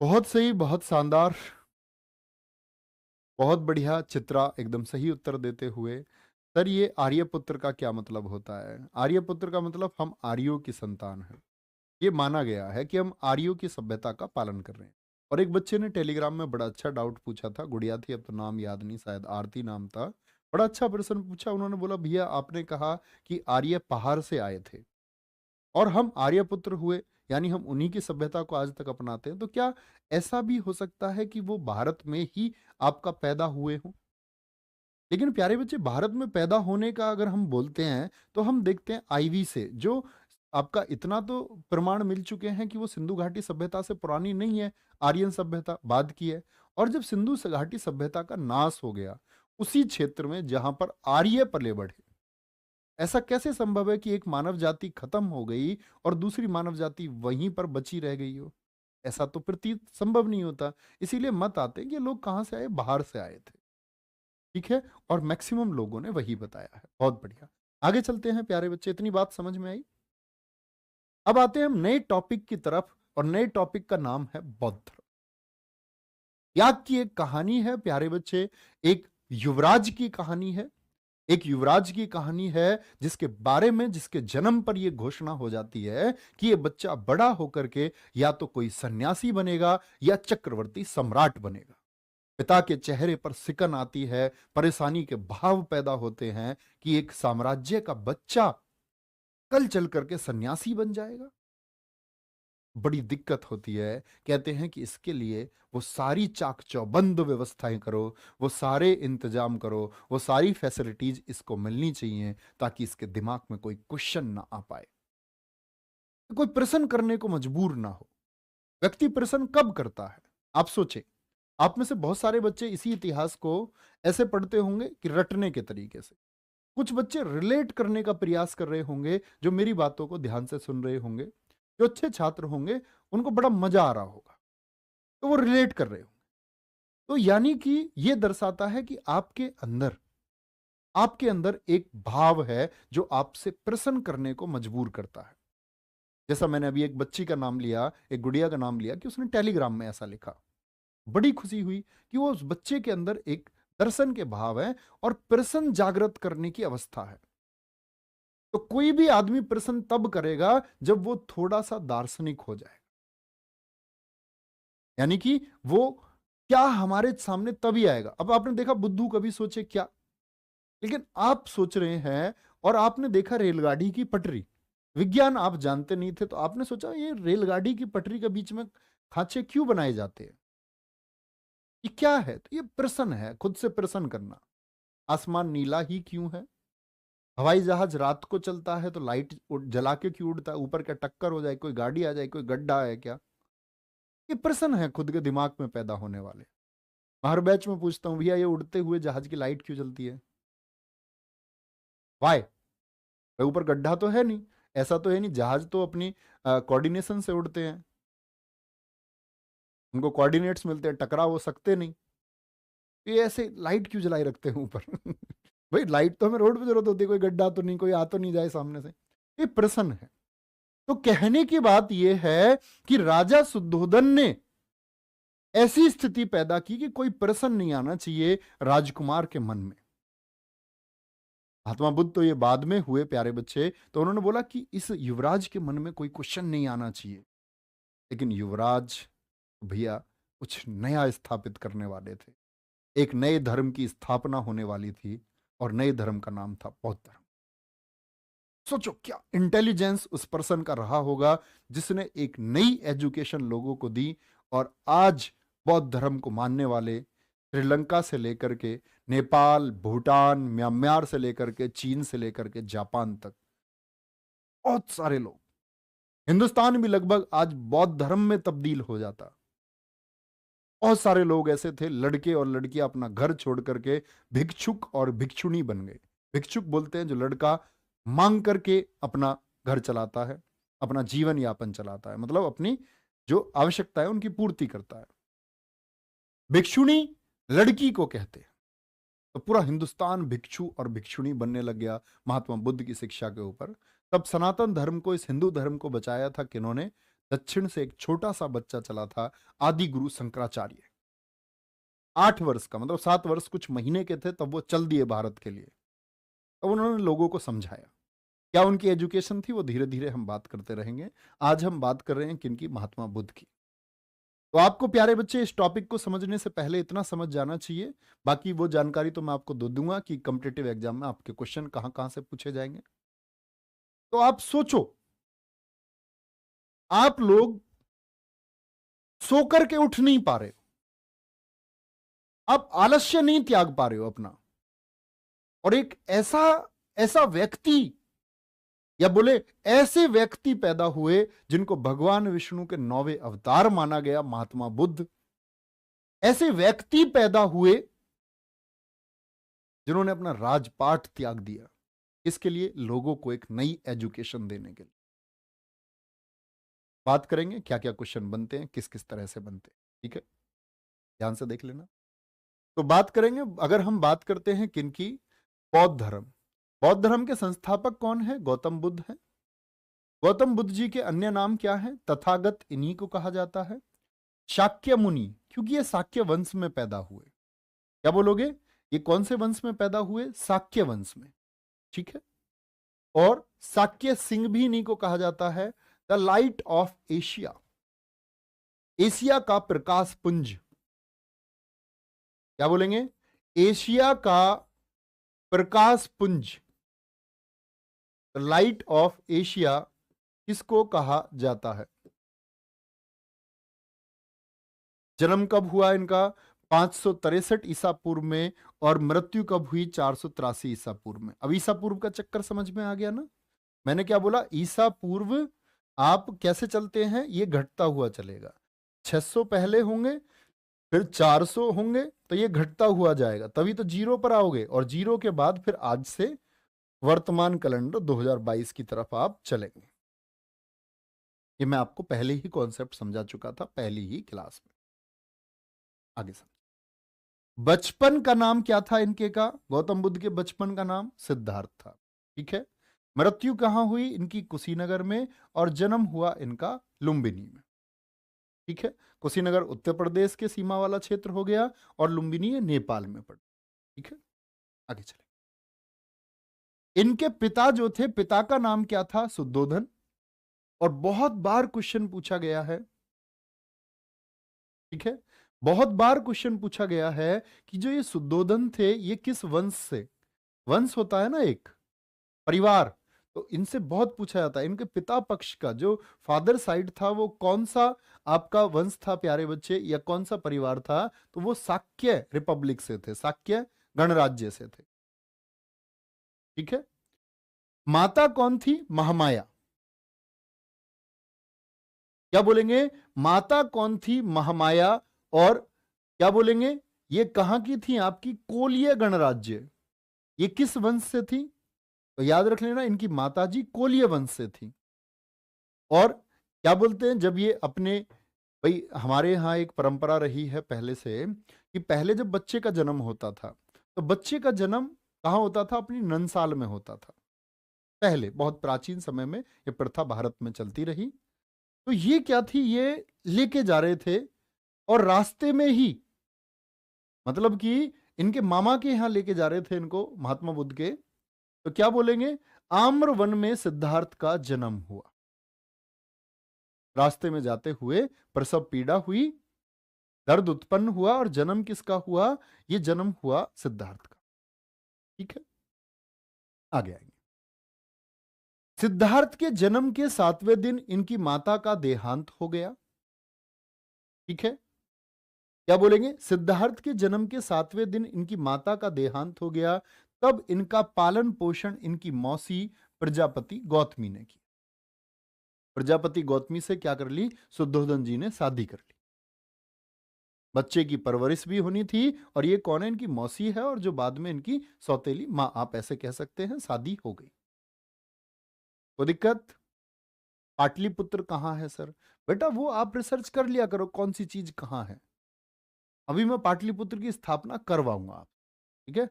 बहुत सही, बहुत शानदार, बहुत बढ़िया। चित्रा एकदम सही उत्तर देते हुए। सर ये आर्यपुत्र का क्या मतलब होता है? आर्यपुत्र का मतलब हम आर्यों की संतान हैं। ये माना गया है कि हम आर्यों की सभ्यता का पालन कर रहे हैं। और एक बच्चे ने टेलीग्राम में बड़ा अच्छा डाउट पूछा था, गुड़िया थी, अब तो नाम याद नहीं, शायद आरती नाम था। बड़ा अच्छा प्रश्न पूछा उन्होंने, बोला भैया आपने कहा कि आर्य पहाड़ से आए थे और हम आर्यपुत्र हुए, यानी हम उन्हीं की सभ्यता को आज तक अपनाते हैं, तो क्या ऐसा भी हो सकता है कि वो भारत में ही आपका पैदा हुए हों? लेकिन प्यारे बच्चे, भारत में पैदा होने का अगर हम बोलते हैं तो हम देखते हैं आईवी से, जो आपका इतना तो प्रमाण मिल चुके हैं कि वो सिंधु घाटी सभ्यता से पुरानी नहीं है, आर्यन सभ्यता बाद की है। और जब सिंधु घाटी सभ्यता का नाश हो गया उसी क्षेत्र में जहां पर आर्य पले बढ़े, ऐसा कैसे संभव है कि एक मानव जाति खत्म हो गई और दूसरी मानव जाति वहीं पर बची रह गई हो? ऐसा तो प्रतीत संभव नहीं होता। इसीलिए मत आते कि ये लोग कहां से आए, बाहर से आए थे। ठीक है, और मैक्सिमम लोगों ने वही बताया है। बहुत बढ़िया, आगे चलते हैं प्यारे बच्चे, इतनी बात समझ में आई। अब आते हैं हम नए टॉपिक की तरफ, और नए टॉपिक का नाम है बौद्ध धर्म। याद की एक कहानी है प्यारे बच्चे, एक युवराज की कहानी है। एक युवराज की कहानी है जिसके बारे में, जिसके जन्म पर यह घोषणा हो जाती है कि यह बच्चा बड़ा होकर के या तो कोई सन्यासी बनेगा या चक्रवर्ती सम्राट बनेगा। पिता के चेहरे पर सिकन आती है, परेशानी के भाव पैदा होते हैं कि एक साम्राज्य का बच्चा कल चल करके सन्यासी बन जाएगा। बड़ी दिक्कत होती है। कहते हैं कि इसके लिए वो सारी चाक चौबंद व्यवस्थाएं करो, वो सारे इंतजाम करो, वो सारी फैसिलिटीज इसको मिलनी चाहिए ताकि इसके दिमाग में कोई क्वेश्चन ना आ पाए, कोई प्रश्न करने को मजबूर ना हो। व्यक्ति प्रश्न कब करता है? आप सोचे, आप में से बहुत सारे बच्चे इसी इतिहास को ऐसे पढ़ते होंगे कि रटने के तरीके से। कुछ बच्चे रिलेट करने का प्रयास कर रहे होंगे, जो मेरी बातों को ध्यान से सुन रहे होंगे, जो अच्छे छात्र होंगे, उनको बड़ा मजा आ रहा होगा, तो वो रिलेट कर रहे होंगे। तो यानी कि ये दर्शाता है कि आपके अंदर एक भाव है जो आपसे प्रश्न करने को मजबूर करता है। जैसा मैंने अभी एक बच्ची का नाम लिया, एक गुड़िया का नाम लिया कि उसने टेलीग्राम में ऐसा लिखा। बड़ी खुशी हुई कि वो उस बच्चे के अंदर एक दर्शन के भाव है और प्रश्न जागृत करने की अवस्था है। तो कोई भी आदमी प्रश्न तब करेगा जब वो थोड़ा सा दार्शनिक हो जाए, यानी कि वो क्या हमारे सामने तभी आएगा। अब आपने देखा बुद्धू कभी सोचे क्या, लेकिन आप सोच रहे हैं। और आपने देखा रेलगाड़ी की पटरी, विज्ञान आप जानते नहीं थे तो आपने सोचा ये रेलगाड़ी की पटरी के बीच में खांचे क्यों बनाए जाते हैं, ये क्या है? तो ये प्रश्न है, खुद से प्रश्न करना। आसमान नीला ही क्यों है? हवाई जहाज रात को चलता है तो लाइट जला के क्यों उड़ता है? ऊपर क्या टक्कर हो जाए, कोई गाड़ी आ जाए, कोई गड्ढा है क्या? ये प्रश्न है खुद के दिमाग में पैदा होने वाले। हर बैच में पूछता हूँ भैया ये उड़ते हुए जहाज की लाइट क्यों जलती है? वाई? ऊपर गड्ढा तो है नहीं, ऐसा तो है नहीं, जहाज तो अपनी कोऑर्डिनेशन से उड़ते हैं, उनको कोऑर्डिनेट्स मिलते हैं, टकरा वो सकते नहीं। ये ऐसे लाइट क्यों जलाई रखते हैं ऊपर? भाई लाइट तो हमें रोड पे जरूरत होती है, कोई गड्ढा तो नहीं, कोई आ तो नहीं जाए सामने से। ये प्रश्न है। तो कहने की बात यह है कि राजा शुद्धोधन ने ऐसी स्थिति पैदा की कि कोई प्रश्न नहीं आना चाहिए राजकुमार के मन में। महात्मा बुद्ध तो ये बाद में हुए प्यारे बच्चे, तो उन्होंने बोला कि इस युवराज के मन में कोई क्वेश्चन नहीं आना चाहिए। लेकिन युवराज भैया कुछ नया स्थापित करने वाले थे, एक नए धर्म की स्थापना होने वाली थी, और नए धर्म का नाम था बौद्ध धर्म। सोचो क्या इंटेलिजेंस उस पर्सन का रहा होगा जिसने एक नई एजुकेशन लोगों को दी, और आज बौद्ध धर्म को मानने वाले श्रीलंका से लेकर के नेपाल, भूटान, म्यांमार से लेकर के चीन से लेकर के जापान तक बहुत सारे लोग, हिंदुस्तान भी लगभग आज बौद्ध धर्म में तब्दील हो जाता। बहुत सारे लोग ऐसे थे, लड़के और लड़कियां अपना घर छोड़ करके भिक्षुक और भिक्षुणी बन गए। भिक्षुक बोलते हैं जो लड़का मांग करके अपना घर चलाता है, अपना जीवन यापन चलाता है, मतलब अपनी जो आवश्यकता है उनकी पूर्ति करता है। भिक्षुणी लड़की को कहते हैं। तो पूरा हिंदुस्तान भिक्षु और भिक्षुणी बनने लग गया महात्मा बुद्ध की शिक्षा के ऊपर। तब सनातन धर्म को, इस हिंदू धर्म को बचाया था किन्होंने? दक्षिण से एक छोटा सा बच्चा चला था, आदि गुरु शंकराचार्य। 8 वर्ष का, मतलब 7 वर्ष कुछ महीने के थे तब वो चल दिए भारत के लिए। तब उन्होंने लोगों को समझाया। क्या उनकी एजुकेशन थी? वो धीरे धीरे हम बात करते रहेंगे। आज हम बात कर रहे हैं किनकी? महात्मा बुद्ध की। तो आपको प्यारे बच्चे इस टॉपिक को समझने से पहले इतना समझ जाना चाहिए, बाकी वो जानकारी तो मैं आपको दे दूंगा कि कॉम्पिटिटिव एग्जाम में आपके क्वेश्चन कहां कहां से पूछे जाएंगे। तो आप सोचो, आप लोग सो करके उठ नहीं पा रहे हो, आप आलस्य नहीं त्याग पा रहे हो अपना, और एक ऐसा ऐसा व्यक्ति, या बोले ऐसे व्यक्ति पैदा हुए जिनको भगवान विष्णु के 9वें अवतार माना गया, महात्मा बुद्ध। ऐसे व्यक्ति पैदा हुए जिन्होंने अपना राजपाट त्याग दिया, इसके लिए लोगों को एक नई एजुकेशन देने के लिए। बात करेंगे क्या क्या क्वेश्चन बनते हैं, किस किस तरह से बनते हैं, ठीक है, ध्यान से देख लेना। तो बात करेंगे, अगर हम बात करते हैं किनकी? बौद्ध धर्म। बौद्ध धर्म के संस्थापक कौन है? गौतम बुद्ध है। गौतम बुद्ध जी के अन्य नाम क्या है? तथागत, इन्हीं को कहा जाता है। शाक्य मुनि, क्योंकि ये शाक्य वंश में पैदा हुए। क्या बोलोगे? ये कौन से वंश में पैदा हुए? शाक्य वंश में, ठीक है। और शाक्य सिंह भी इन्हीं को कहा जाता है। The light of Asia, Asia का प्रकाश पुंज। क्या बोलेंगे? एशिया का प्रकाश पुंज, लाइट ऑफ एशिया किसको कहा जाता है? जन्म कब हुआ इनका? 563 ईसा पूर्व में, और मृत्यु कब हुई? 483 ईसा पूर्व में। अब ईसा पूर्व का चक्कर समझ में आ गया ना? मैंने क्या बोला? ईसा पूर्व आप कैसे चलते हैं? ये घटता हुआ चलेगा। 600 पहले होंगे, फिर 400 होंगे, तो ये घटता हुआ जाएगा, तभी तो जीरो पर आओगे, और जीरो के बाद फिर आज से वर्तमान कैलेंडर 2022 की तरफ आप चलेंगे। ये मैं आपको पहले ही कॉन्सेप्ट समझा चुका था, पहली ही क्लास में। आगे समझ। बचपन का नाम क्या था इनके का? गौतम बुद्ध के बचपन का नाम सिद्धार्थ था, ठीक है। मृत्यु कहां हुई इनकी? कुशीनगर में, और जन्म हुआ इनका लुम्बिनी में, ठीक है। कुशीनगर उत्तर प्रदेश के सीमा वाला क्षेत्र हो गया, और लुम्बिनी नेपाल में पड़, ठीक है। आगे चले। इनके पिता जो थे, पिता का नाम क्या था? शुद्धोधन। और बहुत बार क्वेश्चन पूछा गया है, ठीक है, बहुत बार क्वेश्चन पूछा गया है कि जो ये शुद्धोधन थे, ये किस वंश से? वंश होता है ना एक परिवार, तो इनसे बहुत पूछा जाता है। इनके पिता पक्ष का जो फादर साइड था, वो कौन सा आपका वंश था प्यारे बच्चे, या कौन सा परिवार था? तो वो शाक्य रिपब्लिक से थे, शाक्य गणराज्य से थे, ठीक है। माता कौन थी? महामाया। क्या बोलेंगे? माता कौन थी? महामाया। और क्या बोलेंगे? ये कहां की थी? आपकी कोलीय गणराज्य। ये किस वंश से थी? तो याद रख लेना, इनकी माताजी कोलिय वंश से थी। और क्या बोलते हैं, जब ये अपने, भाई हमारे यहाँ एक परंपरा रही है पहले से कि पहले जब बच्चे का जन्म होता था तो बच्चे का जन्म कहाँ होता था? अपनी नंसाल में होता था। पहले बहुत प्राचीन समय में ये प्रथा भारत में चलती रही। तो ये क्या थी, ये लेके जा रहे थे और रास्ते में ही, मतलब कि इनके मामा के यहाँ लेके जा रहे थे इनको, महात्मा बुद्ध के। तो क्या बोलेंगे? आम्र वन में सिद्धार्थ का जन्म हुआ। रास्ते में जाते हुए प्रसव पीड़ा हुई, दर्द उत्पन्न हुआ, और जन्म किसका हुआ? ये जन्म हुआ सिद्धार्थ का। ठीक है, आगे आएंगे। सिद्धार्थ के जन्म के 7वें दिन इनकी माता का देहांत हो गया। ठीक है, क्या बोलेंगे? सिद्धार्थ के जन्म के 7वें दिन इनकी माता का देहांत हो गया। तब इनका पालन पोषण इनकी मौसी प्रजापति गौतमी ने किया। प्रजापति गौतमी से क्या कर ली? शुद्धोधन जी ने शादी कर ली। बच्चे की परवरिश भी होनी थी, और ये कौन है? इनकी मौसी है, और जो बाद में इनकी सौतेली मां, आप ऐसे कह सकते हैं। शादी हो गई, कोई दिक्कत? पाटलिपुत्र कहाँ है सर? बेटा वो आप रिसर्च कर लिया करो, कौन सी चीज कहाँ है। अभी मैं पाटलिपुत्र की स्थापना करवाऊंगा आप, ठीक है?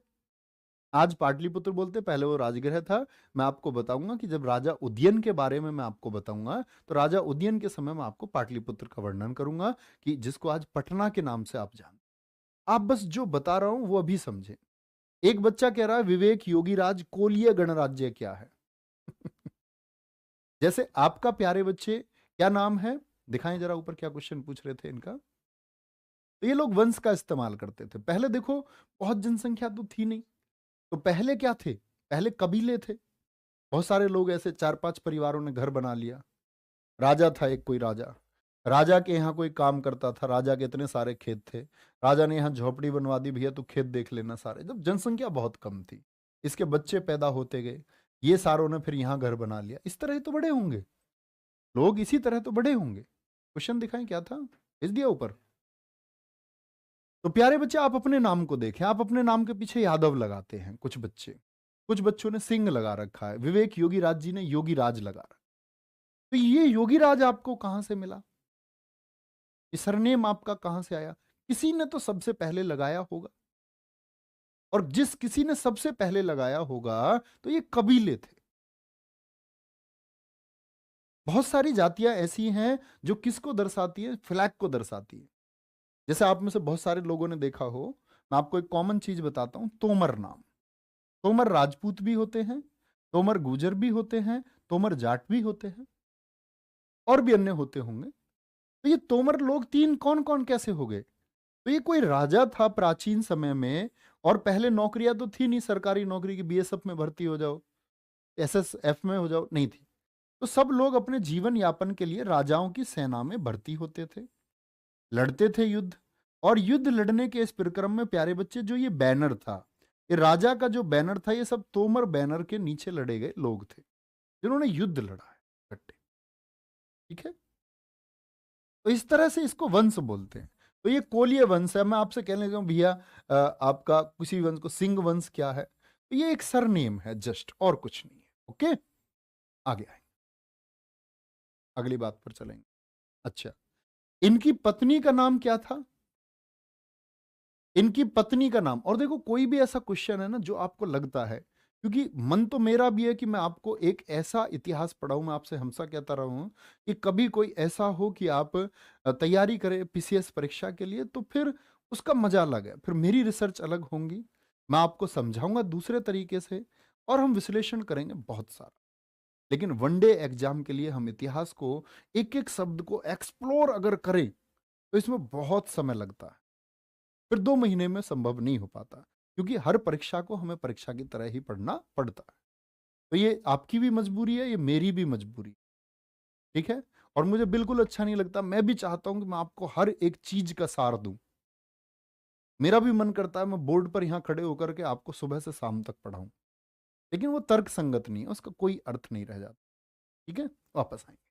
आज पाटलिपुत्र बोलते, पहले वो राजगृह था। मैं आपको बताऊंगा कि जब राजा उदयन के बारे में मैं आपको बताऊंगा, तो राजा उदयन के समय में आपको पाटलिपुत्र का वर्णन करूंगा, कि जिसको आज पटना के नाम से आप जानते। आप बस जो बता रहा हूं वो अभी समझे। एक बच्चा कह रहा है विवेक योगीराज कोलीय गणराज्य क्या है? जैसे आपका प्यारे बच्चे क्या नाम है? दिखाएं जरा ऊपर, क्या क्वेश्चन पूछ रहे थे इनका। तो ये लोग वंश का इस्तेमाल करते थे। पहले देखो, बहुत जनसंख्या तो थी नहीं, तो पहले क्या थे? पहले कबीले थे। बहुत सारे लोग ऐसे 4-5 परिवारों ने घर बना लिया। राजा था एक, कोई राजा, राजा के यहाँ कोई काम करता था, राजा के इतने सारे खेत थे, राजा ने यहाँ झोपड़ी बनवा दी, भैया तू खेत देख लेना सारे। जब जनसंख्या बहुत कम थी, इसके बच्चे पैदा होते गए, ये सारों ने फिर यहाँ घर बना लिया। इस तरह ही तो बड़े होंगे लोग, इसी तरह तो बड़े होंगे। क्वेश्चन दिखाएं क्या था, इस दिया ऊपर। तो प्यारे बच्चे, आप अपने नाम को देखें। आप अपने नाम के पीछे यादव लगाते हैं, कुछ बच्चे, कुछ बच्चों ने सिंह लगा रखा है। विवेक योगी राज जी ने योगी राज लगा रखा। तो ये योगी राज आपको कहां से मिला? ये सरनेम आपका कहां से आया? किसी ने तो सबसे पहले लगाया होगा, और जिस किसी ने सबसे पहले लगाया होगा तो ये कबीले थे। बहुत सारी जातियां ऐसी हैं जो किसको दर्शाती है? फ्लैग को दर्शाती है। जैसे आप में से बहुत सारे लोगों ने देखा हो, मैं आपको एक कॉमन चीज बताता हूं, तोमर नाम। तोमर राजपूत भी होते हैं, तोमर गुजर भी होते हैं, तोमर जाट भी होते हैं, और भी अन्य होते होंगे। तो ये तोमर लोग तीन कौन कौन कैसे हो गए? तो ये कोई राजा था प्राचीन समय में, और पहले नौकरियां तो थी नहीं, सरकारी नौकरी की बीएसएफ में भर्ती हो जाओ, एसएसएफ में हो जाओ, नहीं थी। तो सब लोग अपने जीवन यापन के लिए राजाओं की सेना में भर्ती होते थे, लड़ते थे युद्ध। और युद्ध लड़ने के इस परिक्रम में प्यारे बच्चे, जो ये बैनर था, ये राजा का जो बैनर था, ये सब तोमर बैनर के नीचे लड़े गए लोग थे, जिन्होंने युद्ध लड़ा है इकट्ठे। ठीक है, तो इस तरह से इसको वंश बोलते हैं। तो ये कोलीय वंश है। मैं आपसे कहने लगा हूं भैया, आपका किसी वंश को सिंह वंश क्या है? तो ये एक सरनेम है जस्ट, और कुछ नहीं है। ओके, आगे आए, अगली बात पर चलेंगे। अच्छा, इनकी पत्नी का नाम क्या था? इनकी पत्नी का नाम। और देखो, कोई भी ऐसा क्वेश्चन है ना जो आपको लगता है, क्योंकि मन तो मेरा भी है कि मैं आपको एक ऐसा इतिहास पढ़ाऊं। मैं आपसे हमेशा कहता रहा हूं कि कभी कोई ऐसा हो कि आप तैयारी करें पीसीएस परीक्षा के लिए, तो फिर उसका मजा अलग है, फिर मेरी रिसर्च अलग होंगी, मैं आपको समझाऊंगा दूसरे तरीके से, और हम विश्लेषण करेंगे बहुत सारा। लेकिन वनडे एग्जाम के लिए हम इतिहास को, एक एक शब्द को एक्सप्लोर अगर करें, तो इसमें बहुत समय लगता है, फिर 2 महीने में संभव नहीं हो पाता, क्योंकि हर परीक्षा को हमें परीक्षा की तरह ही पढ़ना पड़ता है। तो ये आपकी भी मजबूरी है, ये मेरी भी मजबूरी, ठीक है? और मुझे बिल्कुल अच्छा नहीं लगता। मैं भी चाहता हूं कि मैं आपको हर एक चीज का सार दूं। मेरा भी मन करता है मैं बोर्ड पर यहां खड़े होकर के आपको सुबह से शाम तक पढ़ाऊं, लेकिन वो तर्क संगत नहीं है, उसका कोई अर्थ नहीं रह जाता। ठीक है, वापस आएंगे।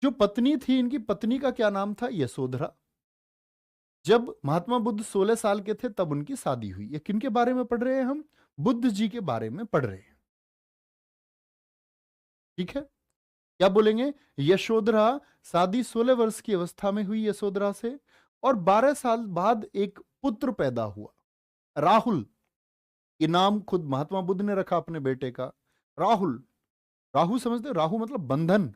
जो पत्नी थी, इनकी पत्नी का क्या नाम था? यशोधरा। जब महात्मा बुद्ध 16 साल के थे तब उनकी शादी हुई। ये किनके बारे में पढ़ रहे हैं हम? बुद्ध जी के बारे में पढ़ रहे हैं। ठीक है, क्या बोलेंगे? यशोधरा शादी 16 वर्ष की अवस्था में हुई यशोधरा से, और 12 साल बाद एक पुत्र पैदा हुआ, राहुल। ये नाम खुद महात्मा बुद्ध ने रखा अपने बेटे का, राहुल। राहु समझते हो? राहु मतलब बंधन।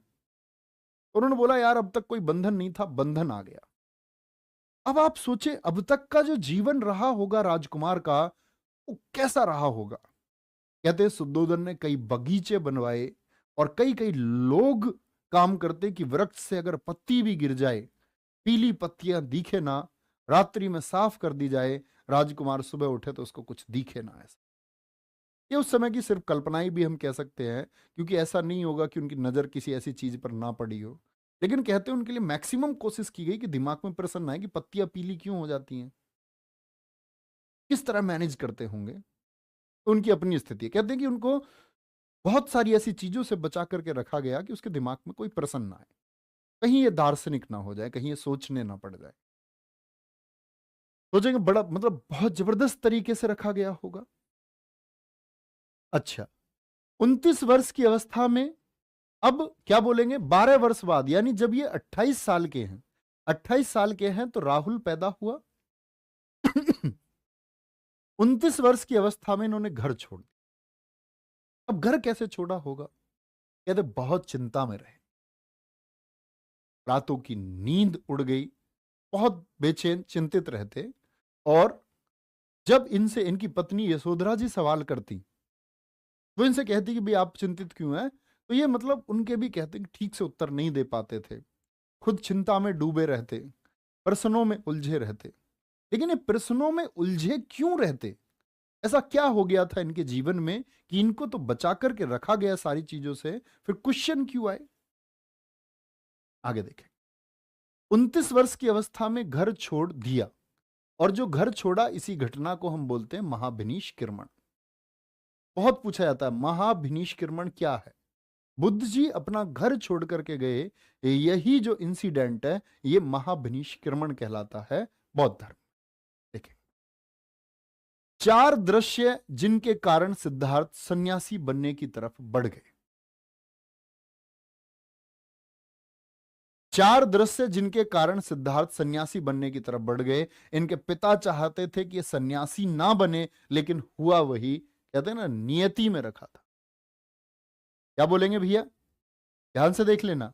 उन्होंने बोला यार अब तक कोई बंधन नहीं था, बंधन आ गया। अब आप सोचे अब तक का जो जीवन रहा होगा राजकुमार का, वो कैसा रहा होगा। कहते हैं शुद्धोधन ने कई बगीचे बनवाए, और कई कई लोग काम करते कि वृक्ष से अगर पत्ती भी गिर जाए, पीली पत्तियां दिखे ना, रात्रि में साफ कर दी जाए, राजकुमार सुबह उठे तो उसको कुछ दिखे ना। ऐसा ये उस समय की सिर्फ कल्पनाएं भी हम कह सकते हैं, क्योंकि ऐसा नहीं होगा कि उनकी नजर किसी ऐसी चीज पर ना पड़ी हो। लेकिन कहते हैं उनके लिए मैक्सिमम कोशिश की गई कि दिमाग में प्रश्न आए कि पत्तियां पीली क्यों हो जाती हैं, किस तरह मैनेज करते होंगे। तो उनकी अपनी स्थिति है। कहते हैं कि उनको बहुत सारी ऐसी चीजों से बचा करके रखा गया कि उसके दिमाग में कोई प्रश्न ना आए, कहीं ये दार्शनिक ना हो जाए, कहीं ये सोचने ना पड़ जाए। सोचेंगे बड़ा मतलब बहुत जबरदस्त तरीके से रखा गया होगा। अच्छा, 29 वर्ष की अवस्था में, अब क्या बोलेंगे, 12 वर्ष बाद, यानी जब ये 28 साल के हैं, 28 साल के हैं तो राहुल पैदा हुआ। 29 वर्ष की अवस्था में इन्होंने घर छोड़ दिया। अब घर कैसे छोड़ा होगा? कहते बहुत चिंता में रहे, रातों की नींद उड़ गई, बहुत बेचैन चिंतित रहते। और जब इनसे इनकी पत्नी यशोधरा जी सवाल करती, वो इनसे कहती कि भाई आप चिंतित क्यों हैं, तो ये मतलब उनके भी कहते कि ठीक से उत्तर नहीं दे पाते थे, खुद चिंता में डूबे रहते, प्रश्नों में उलझे रहते। लेकिन ये प्रश्नों में उलझे क्यों रहते? ऐसा क्या हो गया था इनके जीवन में कि इनको तो बचा करके रखा गया सारी चीजों से, फिर क्वेश्चन क्यों आए? आगे देखें। 29 वर्ष की अवस्था में घर छोड़ दिया, और जो घर छोड़ा इसी घटना को हम बोलते हैं महाभिनिष्क्रमण। बहुत पूछा जाता है महाभिनिष्क्रमण क्या है। बुद्ध जी अपना घर छोड़ करके गए, यही जो इंसिडेंट है ये महाभिनिष्क्रमण कहलाता है बौद्ध धर्म। देखिए, 4 दृश्य जिनके कारण सिद्धार्थ सन्यासी बनने की तरफ बढ़ गए। 4 दृश्य जिनके कारण सिद्धार्थ सन्यासी बनने की तरफ बढ़ गए। इनके पिता चाहते थे कि ये सन्यासी ना बने, लेकिन हुआ वही, कहते हैं ना नियति में रखा था। क्या बोलेंगे भैया, ध्यान से देख लेना।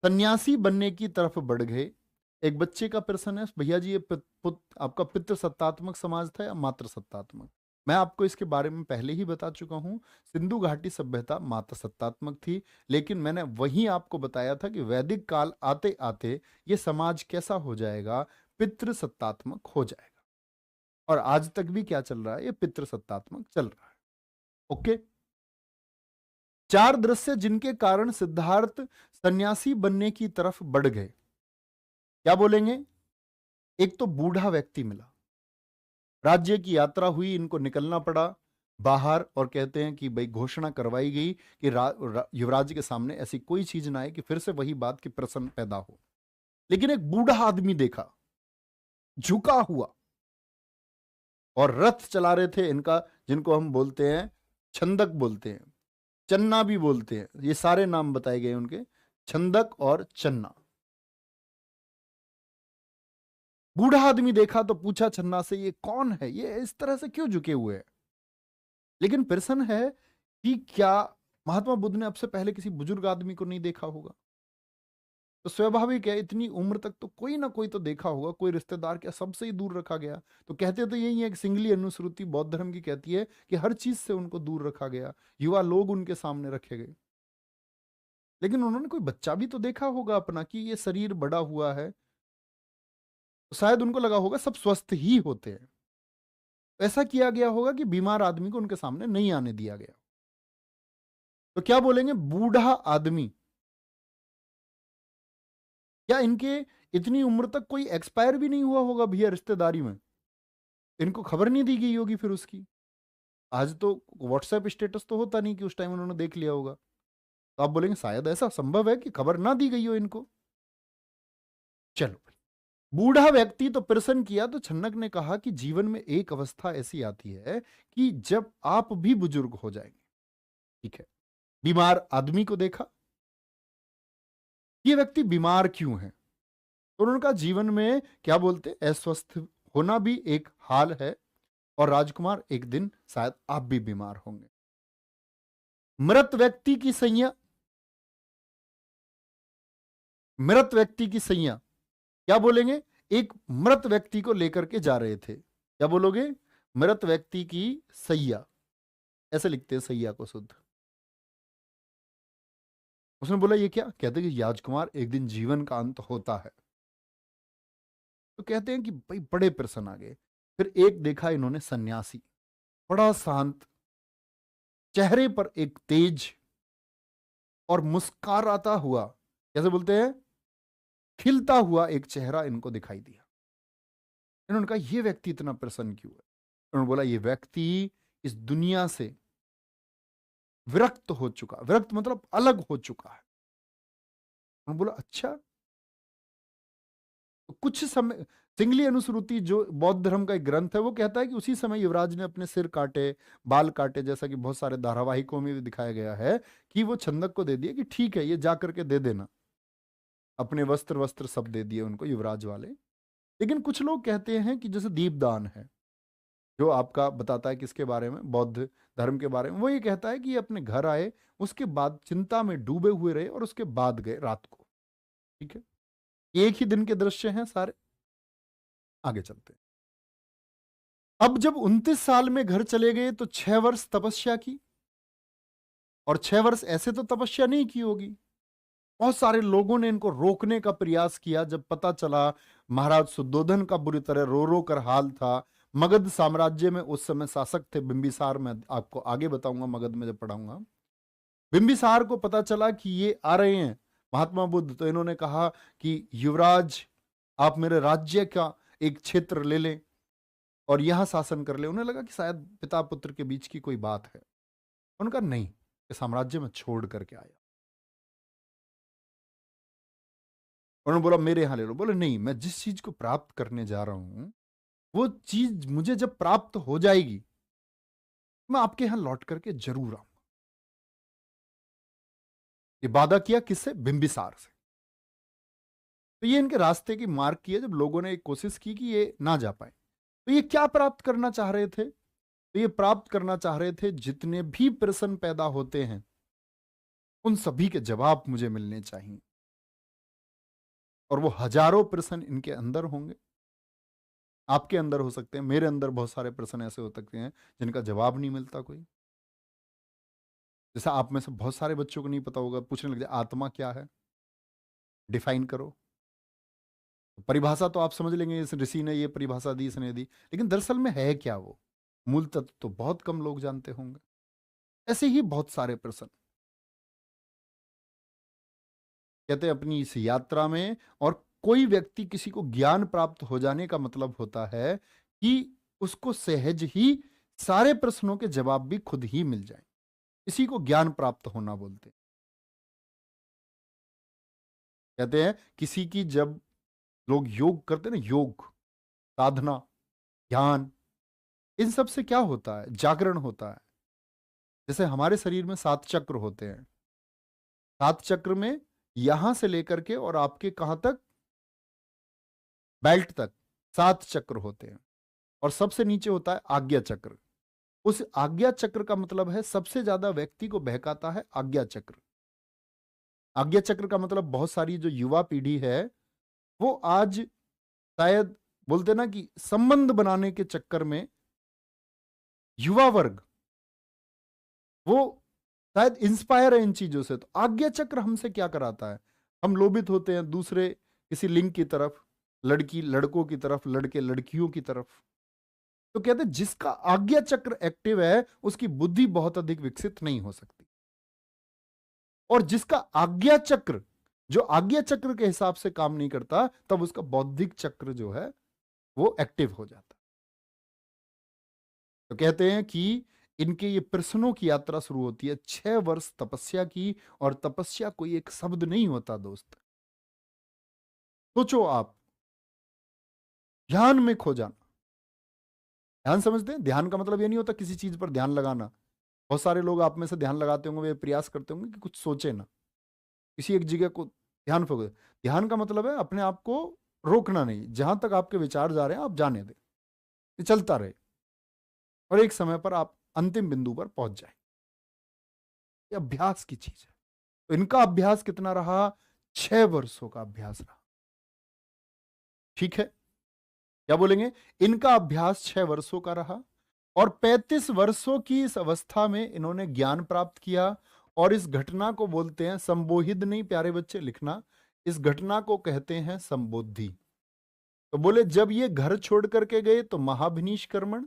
सन्यासी बनने की तरफ बढ़ गए। एक बच्चे का प्रश्न है, भैया जी ये आपका पितृ सत्तात्मक समाज था या मातृ सत्तात्मक? मैं आपको इसके बारे में पहले ही बता चुका हूं, सिंधु घाटी सभ्यता मातृ सत्तात्मक थी। लेकिन मैंने वहीं आपको बताया था कि वैदिक काल आते आते ये समाज कैसा हो जाएगा, पितृ सत्तात्मक हो जाएगा। और आज तक भी क्या चल रहा है, ये पितृ सत्तात्मक चल रहा है। ओके, 4 दृश्य जिनके कारण सिद्धार्थ सन्यासी बनने की तरफ बढ़ गए। क्या बोलेंगे? एक तो बूढ़ा व्यक्ति मिला, राज्य की यात्रा हुई, इनको निकलना पड़ा बाहर, और कहते हैं कि भाई घोषणा करवाई गई कि युवराज के सामने ऐसी कोई चीज ना आए कि फिर से वही बात की प्रश्न पैदा हो। लेकिन एक बूढ़ा आदमी देखा, झुका हुआ, और रथ चला रहे थे इनका, जिनको हम बोलते हैं छंदक बोलते हैं, चन्ना भी बोलते हैं, ये सारे नाम बताए गए उनके, छंदक और चन्ना। बूढ़ा आदमी देखा तो पूछा छन्ना से, ये कौन है, ये इस तरह से क्यों झुके हुए हैं? लेकिन प्रश्न है कि क्या महात्मा बुद्ध ने अब से पहले किसी बुजुर्ग आदमी को नहीं देखा होगा? तो स्वाभाविक है, इतनी उम्र तक तो कोई ना कोई तो देखा होगा, कोई रिश्तेदार, क्या सबसे ही दूर रखा गया? तो कहते तो यही है कि सिंगली अनुश्रुति बौद्ध धर्म की कहती है कि हर चीज से उनको दूर रखा गया, युवा लोग उनके सामने रखे गए। लेकिन उन्होंने कोई बच्चा भी तो देखा होगा अपना, कि ये शरीर बड़ा हुआ है, तो शायद उनको लगा होगा सब स्वस्थ ही होते हैं। ऐसा किया गया होगा कि बीमार आदमी को उनके सामने नहीं आने दिया गया। तो क्या बोलेंगे, बूढ़ा आदमी, क्या इनके इतनी उम्र तक कोई एक्सपायर भी नहीं हुआ होगा भैया रिश्तेदारी में? इनको खबर नहीं दी गई होगी फिर उसकी। आज तो व्हाट्सएप स्टेटस तो होता नहीं कि उस टाइम उन्होंने देख लिया होगा। तो आप बोलेंगे शायद ऐसा संभव है कि खबर ना दी गई हो इनको। चलो भाई, बूढ़ा व्यक्ति तो प्रश्न किया, तो छन्नक ने कहा कि जीवन में एक अवस्था ऐसी आती है कि जब आप भी बुजुर्ग हो जाएंगे। ठीक है, बीमार आदमी को देखा, ये व्यक्ति बीमार क्यों है? तो उन्होंने कहा जीवन में क्या बोलते हैं, अस्वस्थ होना भी एक हाल है, और राजकुमार एक दिन शायद आप भी बीमार होंगे। मृत व्यक्ति की सैया, मृत व्यक्ति की सैया क्या बोलेंगे? एक मृत व्यक्ति को लेकर के जा रहे थे, क्या बोलोगे? मृत व्यक्ति की सैया, ऐसे लिखते हैं सैया को शुद्ध। उसने बोला ये क्या? कहते कि राजकुमार एक दिन जीवन का अंत होता है। तो कहते हैं कि भाई बड़े प्रसन्न आ गए। फिर एक देखा इन्होंने सन्यासी, बड़ा शांत, चेहरे पर एक तेज और मुस्कुराता हुआ, कैसे बोलते हैं, खिलता हुआ एक चेहरा इनको दिखाई दिया। इन्होंने कहा ये व्यक्ति इतना प्रसन्न क्यों है? उन्होंने बोला ये व्यक्ति इस दुनिया से विरक्त हो चुका, विरक्त मतलब अलग हो चुका है। उन्होंने बोला अच्छा। तो कुछ समय, सिंगली अनुश्रुति जो बौद्ध धर्म का एक ग्रंथ है, वो कहता है कि उसी समय युवराज ने अपने सिर काटे, बाल काटे, जैसा कि बहुत सारे धारावाहिकों में भी दिखाया गया है कि वो छंदक को दे दिया कि ठीक है ये जा करके दे देना, अपने वस्त्र वस्त्र सब दे दिए उनको युवराज वाले। लेकिन कुछ लोग कहते हैं कि जैसे दीपदान है, जो आपका बताता है किसके बारे में, बौद्ध धर्म के बारे में, वो ये कहता है कि ये अपने घर आए, उसके बाद चिंता में डूबे हुए रहे और उसके बाद गए रात को। ठीक है, एक ही दिन के दृश्य हैं सारे। आगे चलते हैं। अब जब 29 साल में घर चले गए तो 6 वर्ष तपस्या की, और 6 वर्ष ऐसे तो तपस्या नहीं की होगी, बहुत सारे लोगों ने इनको रोकने का प्रयास किया। जब पता चला, महाराज सुद्धोधन का बुरी तरह रो रो कर हाल था। मगध साम्राज्य में उस समय शासक थे बिंबिसार, मैं आपको आगे बताऊंगा मगध में जब पढ़ाऊंगा। बिंबिसार को पता चला कि ये आ रहे हैं महात्मा बुद्ध, तो इन्होंने कहा कि युवराज आप मेरे राज्य का एक क्षेत्र ले लें और यहां शासन कर ले। उन्हें लगा कि शायद पिता पुत्र के बीच की कोई बात है। उनका नहीं, इस साम्राज्य में छोड़ करके आया। उन्होंने बोला मेरे यहां ले लो। बोले नहीं, मैं जिस चीज को प्राप्त करने जा रहा हूं वो चीज मुझे जब प्राप्त हो जाएगी मैं आपके यहां लौट करके जरूर आऊंगा। ये वादा किया किससे? बिंबिसार से। तो ये इनके रास्ते की मार्ग की है। जब लोगों ने एक कोशिश की कि ये ना जा पाए, तो ये क्या प्राप्त करना चाह रहे थे? तो ये प्राप्त करना चाह रहे थे जितने भी प्रश्न पैदा होते हैं उन सभी के जवाब मुझे मिलने चाहिए, और वो हजारों प्रश्न इनके अंदर होंगे, आपके अंदर हो सकते हैं, मेरे अंदर बहुत सारे प्रश्न ऐसे हो सकते हैं जिनका जवाब नहीं मिलता कोई। जैसा आप में से बहुत सारे बच्चों को नहीं पता होगा, पूछने लग जाए आत्मा क्या है, डिफाइन करो। तो परिभाषा तो आप समझ लेंगे, इस ऋषि ने ये परिभाषा दी, इसने दी, लेकिन दरअसल में है क्या वो मूल तत्व तो बहुत कम लोग जानते होंगे। ऐसे ही बहुत सारे प्रश्न कहते हैं अपनी इस यात्रा में। और कोई व्यक्ति किसी को ज्ञान प्राप्त हो जाने का मतलब होता है कि उसको सहज ही सारे प्रश्नों के जवाब भी खुद ही मिल जाए। इसी को ज्ञान प्राप्त होना बोलते हैं। कहते हैं किसी की जब लोग योग करते हैं ना, योग साधना ज्ञान, इन सब से क्या होता है? जागरण होता है। जैसे हमारे शरीर में 7 चक्र होते हैं, 7 चक्र में यहां से लेकर के और आपके कहां तक, बेल्ट तक 7 चक्र होते हैं। और सबसे नीचे होता है आज्ञा चक्र। उस आज्ञा चक्र का मतलब है सबसे ज्यादा व्यक्ति को बहकाता है आज्ञा चक्र। आज्ञा चक्र का मतलब बहुत सारी जो युवा पीढ़ी है वो आज शायद बोलते ना कि संबंध बनाने के चक्कर में युवा वर्ग वो शायद इंस्पायर है इन चीजों से। तो आज्ञा चक्र हमसे क्या कराता है? हम लोभित होते हैं दूसरे किसी लिंग की तरफ, लड़की लड़कों की तरफ, लड़के लड़कियों की तरफ। तो कहते हैं जिसका आज्ञा चक्र एक्टिव है उसकी बुद्धि बहुत अधिक विकसित नहीं हो सकती, और जिसका आज्ञा चक्र जो आज्ञा चक्र के हिसाब से काम नहीं करता तब उसका बौद्धिक चक्र जो है वो एक्टिव हो जाता है। तो कहते हैं कि इनके ये प्रश्नों की यात्रा शुरू होती है 6 वर्ष तपस्या की। और तपस्या कोई एक शब्द नहीं होता दोस्त, सोचो आप, ध्यान में खो जाना। ध्यान समझते हैं? ध्यान का मतलब ये नहीं होता किसी चीज पर ध्यान लगाना। बहुत सारे लोग आप में से ध्यान लगाते होंगे, वे प्रयास करते होंगे कि कुछ सोचे ना, किसी एक जगह को ध्यान फोकस। ध्यान का मतलब है अपने आप को रोकना नहीं, जहां तक आपके विचार जा रहे हैं आप जाने दें, ये चलता रहे और एक समय पर आप अंतिम बिंदु पर पहुंच जाए। ये अभ्यास की चीज है। तो इनका अभ्यास कितना रहा? 6 वर्षों का अभ्यास रहा। ठीक है, क्या बोलेंगे? इनका अभ्यास 6 वर्षों का रहा और 35 वर्षों की इस अवस्था में इन्होंने ज्ञान प्राप्त किया। और इस घटना को बोलते हैं, संबोधित नहीं प्यारे बच्चे लिखना, इस घटना को कहते हैं संबोधि। तो बोले जब ये घर छोड़ करके गए तो महाभिनीश कर्मण,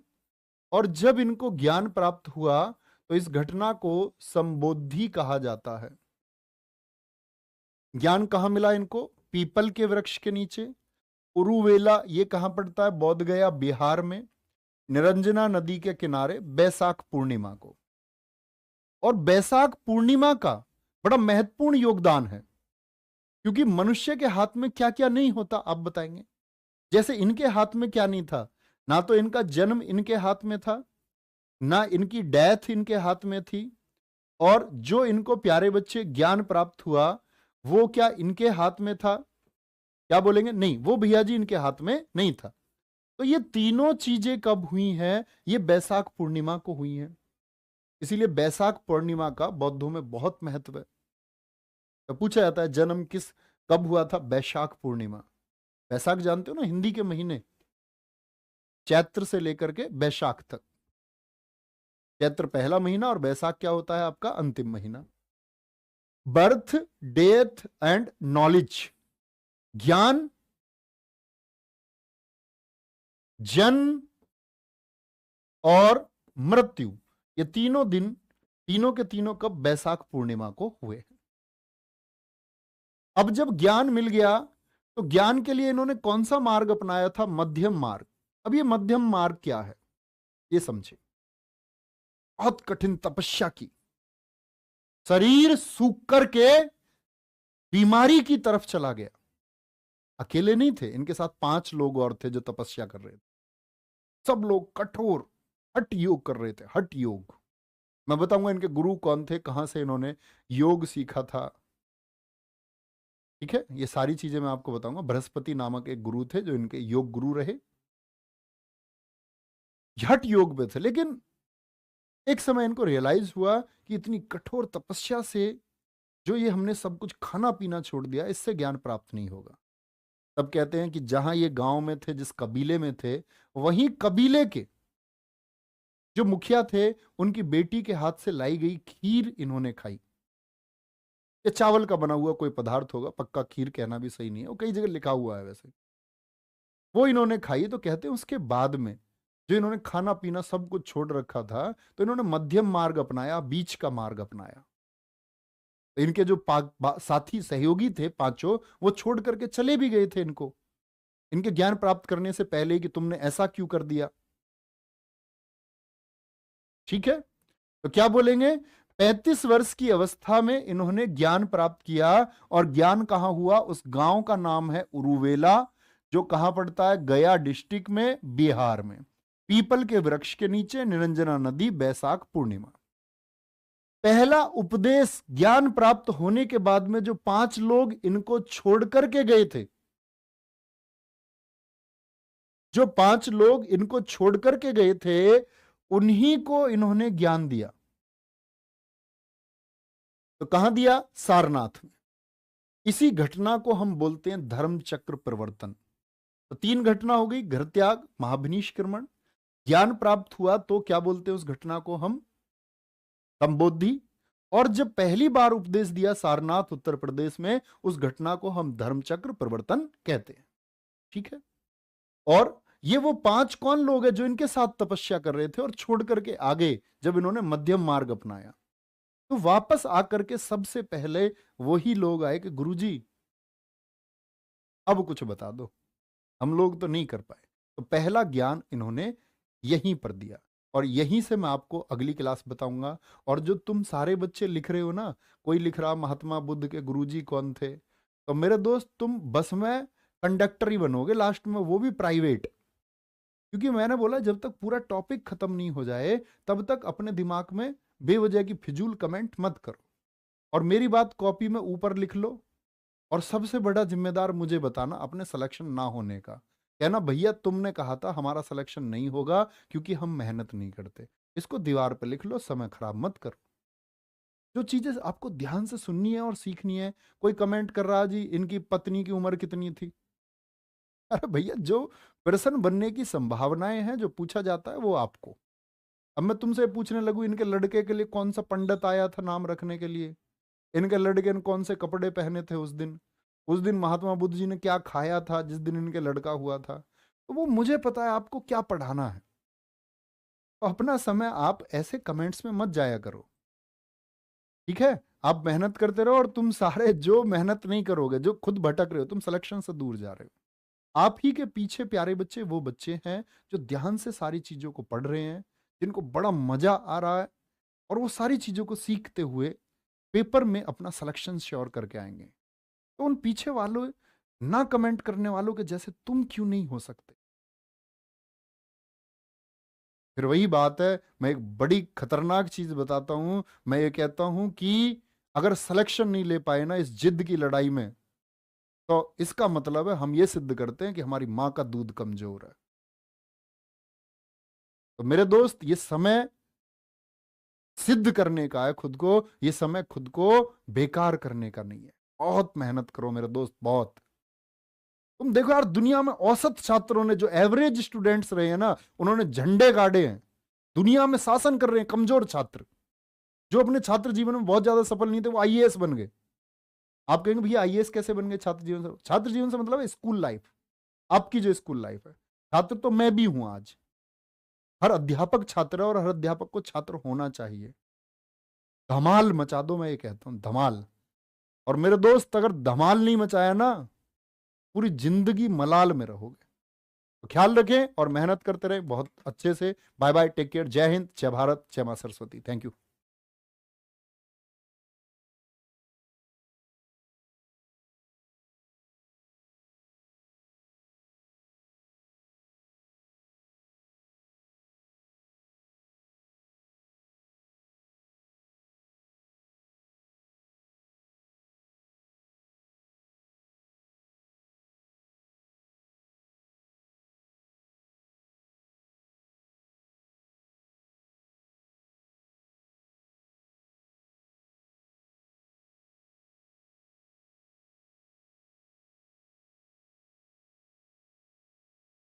और जब इनको ज्ञान प्राप्त हुआ तो इस घटना को संबोधि कहा जाता है। ज्ञान कहां मिला इनको? पीपल के वृक्ष के नीचे। उरुवेला ये कहां पड़ता है? बोध गया बिहार में, निरंजना नदी के किनारे, बैसाख पूर्णिमा को। और बैसाख पूर्णिमा का बड़ा महत्वपूर्ण योगदान है, क्योंकि मनुष्य के हाथ में क्या क्या नहीं होता आप बताएंगे। जैसे इनके हाथ में क्या नहीं था? ना तो इनका जन्म इनके हाथ में था, ना इनकी डेथ इनके हाथ में थी, और जो इनको प्यारे बच्चे ज्ञान प्राप्त हुआ वो क्या इनके हाथ में था? क्या बोलेंगे? नहीं, वो भैया जी इनके हाथ में नहीं था। तो ये तीनों चीजें कब हुई हैं? ये बैसाख पूर्णिमा को हुई हैं। इसीलिए बैसाख पूर्णिमा का बौद्धों में बहुत महत्व है। तो पूछा जाता है जन्म किस कब हुआ था? बैसाख पूर्णिमा। बैसाख जानते हो ना, हिंदी के महीने, चैत्र से लेकर के बैसाख तक। चैत्र पहला महीना और बैसाख क्या होता है आपका? अंतिम महीना। बर्थ, डेथ एंड नॉलेज, ज्ञान, जन्म और मृत्यु, ये तीनों दिन, तीनों के तीनों कब? बैसाख पूर्णिमा को हुए। अब जब ज्ञान मिल गया तो ज्ञान के लिए इन्होंने कौन सा मार्ग अपनाया था? मध्यम मार्ग। अब ये मध्यम मार्ग क्या है ये समझे। बहुत कठिन तपस्या की, शरीर सूख करके बीमारी की तरफ चला गया। अकेले नहीं थे, इनके साथ 5 लोग और थे जो तपस्या कर रहे थे। सब लोग कठोर हठ योग कर रहे थे, हठ योग। मैं बताऊंगा इनके गुरु कौन थे, कहां से इन्होंने योग सीखा था। ठीक है, ये सारी चीजें मैं आपको बताऊंगा। बृहस्पति नामक एक गुरु थे जो इनके योग गुरु रहे, हठ योग पे थे। लेकिन एक समय इनको रियलाइज हुआ कि इतनी कठोर तपस्या से जो ये हमने सब कुछ खाना पीना छोड़ दिया, इससे ज्ञान प्राप्त नहीं होगा। तब कहते हैं कि जहां ये गांव में थे, जिस कबीले में थे, वहीं कबीले के जो मुखिया थे उनकी बेटी के हाथ से लाई गई खीर इन्होंने खाई। ये चावल का बना हुआ कोई पदार्थ होगा, पक्का खीर कहना भी सही नहीं है, वो कई जगह लिखा हुआ है वैसे। वो इन्होंने खाई। तो कहते हैं उसके बाद में जो इन्होंने खाना पीना सब कुछ छोड़ रखा था, तो इन्होंने मध्यम मार्ग अपनाया, बीच का मार्ग अपनाया। तो इनके जो साथी सहयोगी थे पांचों, वो छोड़ करके चले भी गए थे इनको, इनके ज्ञान प्राप्त करने से पहले, कि तुमने ऐसा क्यों कर दिया। ठीक है, तो क्या बोलेंगे? 35 वर्ष की अवस्था में इन्होंने ज्ञान प्राप्त किया। और ज्ञान कहां हुआ? उस गांव का नाम है उरुवेला, जो कहां पड़ता है? गया डिस्ट्रिक्ट में, बिहार में, पीपल के वृक्ष के नीचे, निरंजना नदी, बैसाख पूर्णिमा। पहला उपदेश ज्ञान प्राप्त होने के बाद में जो 5 लोग इनको छोड़ करके गए थे, जो 5 लोग इनको छोड़ करके गए थे, उन्हीं को इन्होंने ज्ञान दिया। तो कहां दिया? सारनाथ में। इसी घटना को हम बोलते हैं धर्म चक्र परिवर्तन। तो 3 घटना हो गई, घर त्याग, महाभिनिष्क्रमण, ज्ञान प्राप्त हुआ, तो क्या बोलते हैं उस घटना को हम? संबोधि। और जब पहली बार उपदेश दिया सारनाथ उत्तर प्रदेश में, उस घटना को हम धर्म चक्र परिवर्तन कहते हैं। ठीक है, और ये वो 5 कौन लोग हैं जो इनके साथ तपस्या कर रहे थे और छोड़ करके आगे जब इन्होंने मध्यम मार्ग अपनाया, तो वापस आकर के सबसे पहले वही लोग आए कि गुरुजी अब कुछ बता दो, हम लोग तो नहीं कर पाए। तो पहला ज्ञान इन्होंने यहीं पर दिया, और यहीं से मैं आपको अगली क्लास बताऊंगा। और जो तुम सारे बच्चे लिख रहे हो ना, कोई लिख रहा महात्मा बुद्ध के गुरुजी कौन थे, तो मेरे दोस्त तुम बस में कंडक्टर ही बनोगे लास्ट में, वो भी प्राइवेट। क्योंकि मैंने बोला जब तक पूरा टॉपिक खत्म नहीं हो जाए तब तक अपने दिमाग में बेवजह की फिजूल कमेंट मत करो, और मेरी बात कॉपी में ऊपर लिख लो, और सबसे बड़ा जिम्मेदार मुझे बताना अपने सिलेक्शन ना होने का। कहना भैया तुमने कहा था हमारा सिलेक्शन नहीं होगा क्योंकि हम मेहनत नहीं करते। इसको दीवार पे लिख लो, समय खराब मत करो। जो चीजें आपको ध्यान से सुननी है और सीखनी है। कोई कमेंट कर रहा जी इनकी पत्नी की उम्र कितनी थी। अरे भैया जो पर्सन बनने की संभावनाएं हैं, जो पूछा जाता है वो आपको। अब मैं तुमसे पूछने लगूं इनके लड़के के लिए कौन सा पंडित आया था नाम रखने के लिए, इनके लड़के ने कौन से कपड़े पहने थे उस दिन महात्मा बुद्ध जी ने क्या खाया था जिस दिन इनके लड़का हुआ था, तो वो मुझे पता है आपको क्या पढ़ाना है। तो अपना समय आप ऐसे कमेंट्स में मत जाया करो, ठीक है। आप मेहनत करते रहो, और तुम सारे जो मेहनत नहीं करोगे, जो खुद भटक रहे हो, तुम सिलेक्शन से दूर जा रहे हो। आप ही के पीछे प्यारे बच्चे वो बच्चे हैं जो ध्यान से सारी चीजों को पढ़ रहे हैं, जिनको बड़ा मजा आ रहा है, और वो सारी चीजों को सीखते हुए पेपर में अपना सिलेक्शन श्योर करके आएंगे। तो उन पीछे वालों, ना कमेंट करने वालों के जैसे तुम क्यों नहीं हो सकते। फिर वही बात है, मैं एक बड़ी खतरनाक चीज बताता हूं। मैं ये कहता हूं कि अगर सिलेक्शन नहीं ले पाए ना इस जिद की लड़ाई में, तो इसका मतलब है हम ये सिद्ध करते हैं कि हमारी मां का दूध कमजोर है। तो मेरे दोस्त, ये समय सिद्ध करने का है खुद को, ये समय खुद को बेकार करने का नहीं है। बहुत मेहनत करो मेरे दोस्त, बहुत। तुम देखो यार, दुनिया में औसत छात्रों ने, जो एवरेज स्टूडेंट्स रहे हैं ना, उन्होंने झंडे गाड़े हैं, दुनिया में शासन कर रहे हैं। कमजोर छात्र जो अपने छात्र जीवन में बहुत ज्यादा सफल नहीं थे, वो आईएएस बन गए। आप कहेंगे भैया आईएएस कैसे बन गए छात्र जीवन से? छात्र जीवन से मतलब है स्कूल लाइफ, आपकी जो स्कूल लाइफ है। छात्र तो मैं भी हूं आज। हर अध्यापक छात्र है, और हर अध्यापक को छात्र होना चाहिए। धमाल मचा दो, मैं ये कहता हूं, धमाल। और मेरे दोस्त, अगर धमाल नहीं मचाया ना, पूरी जिंदगी मलाल में रहोगे। तो ख्याल रखें और मेहनत करते रहें बहुत अच्छे से। बाय बाय, टेक केयर, जय हिंद, जय भारत, जय मां सरस्वती। Thank you.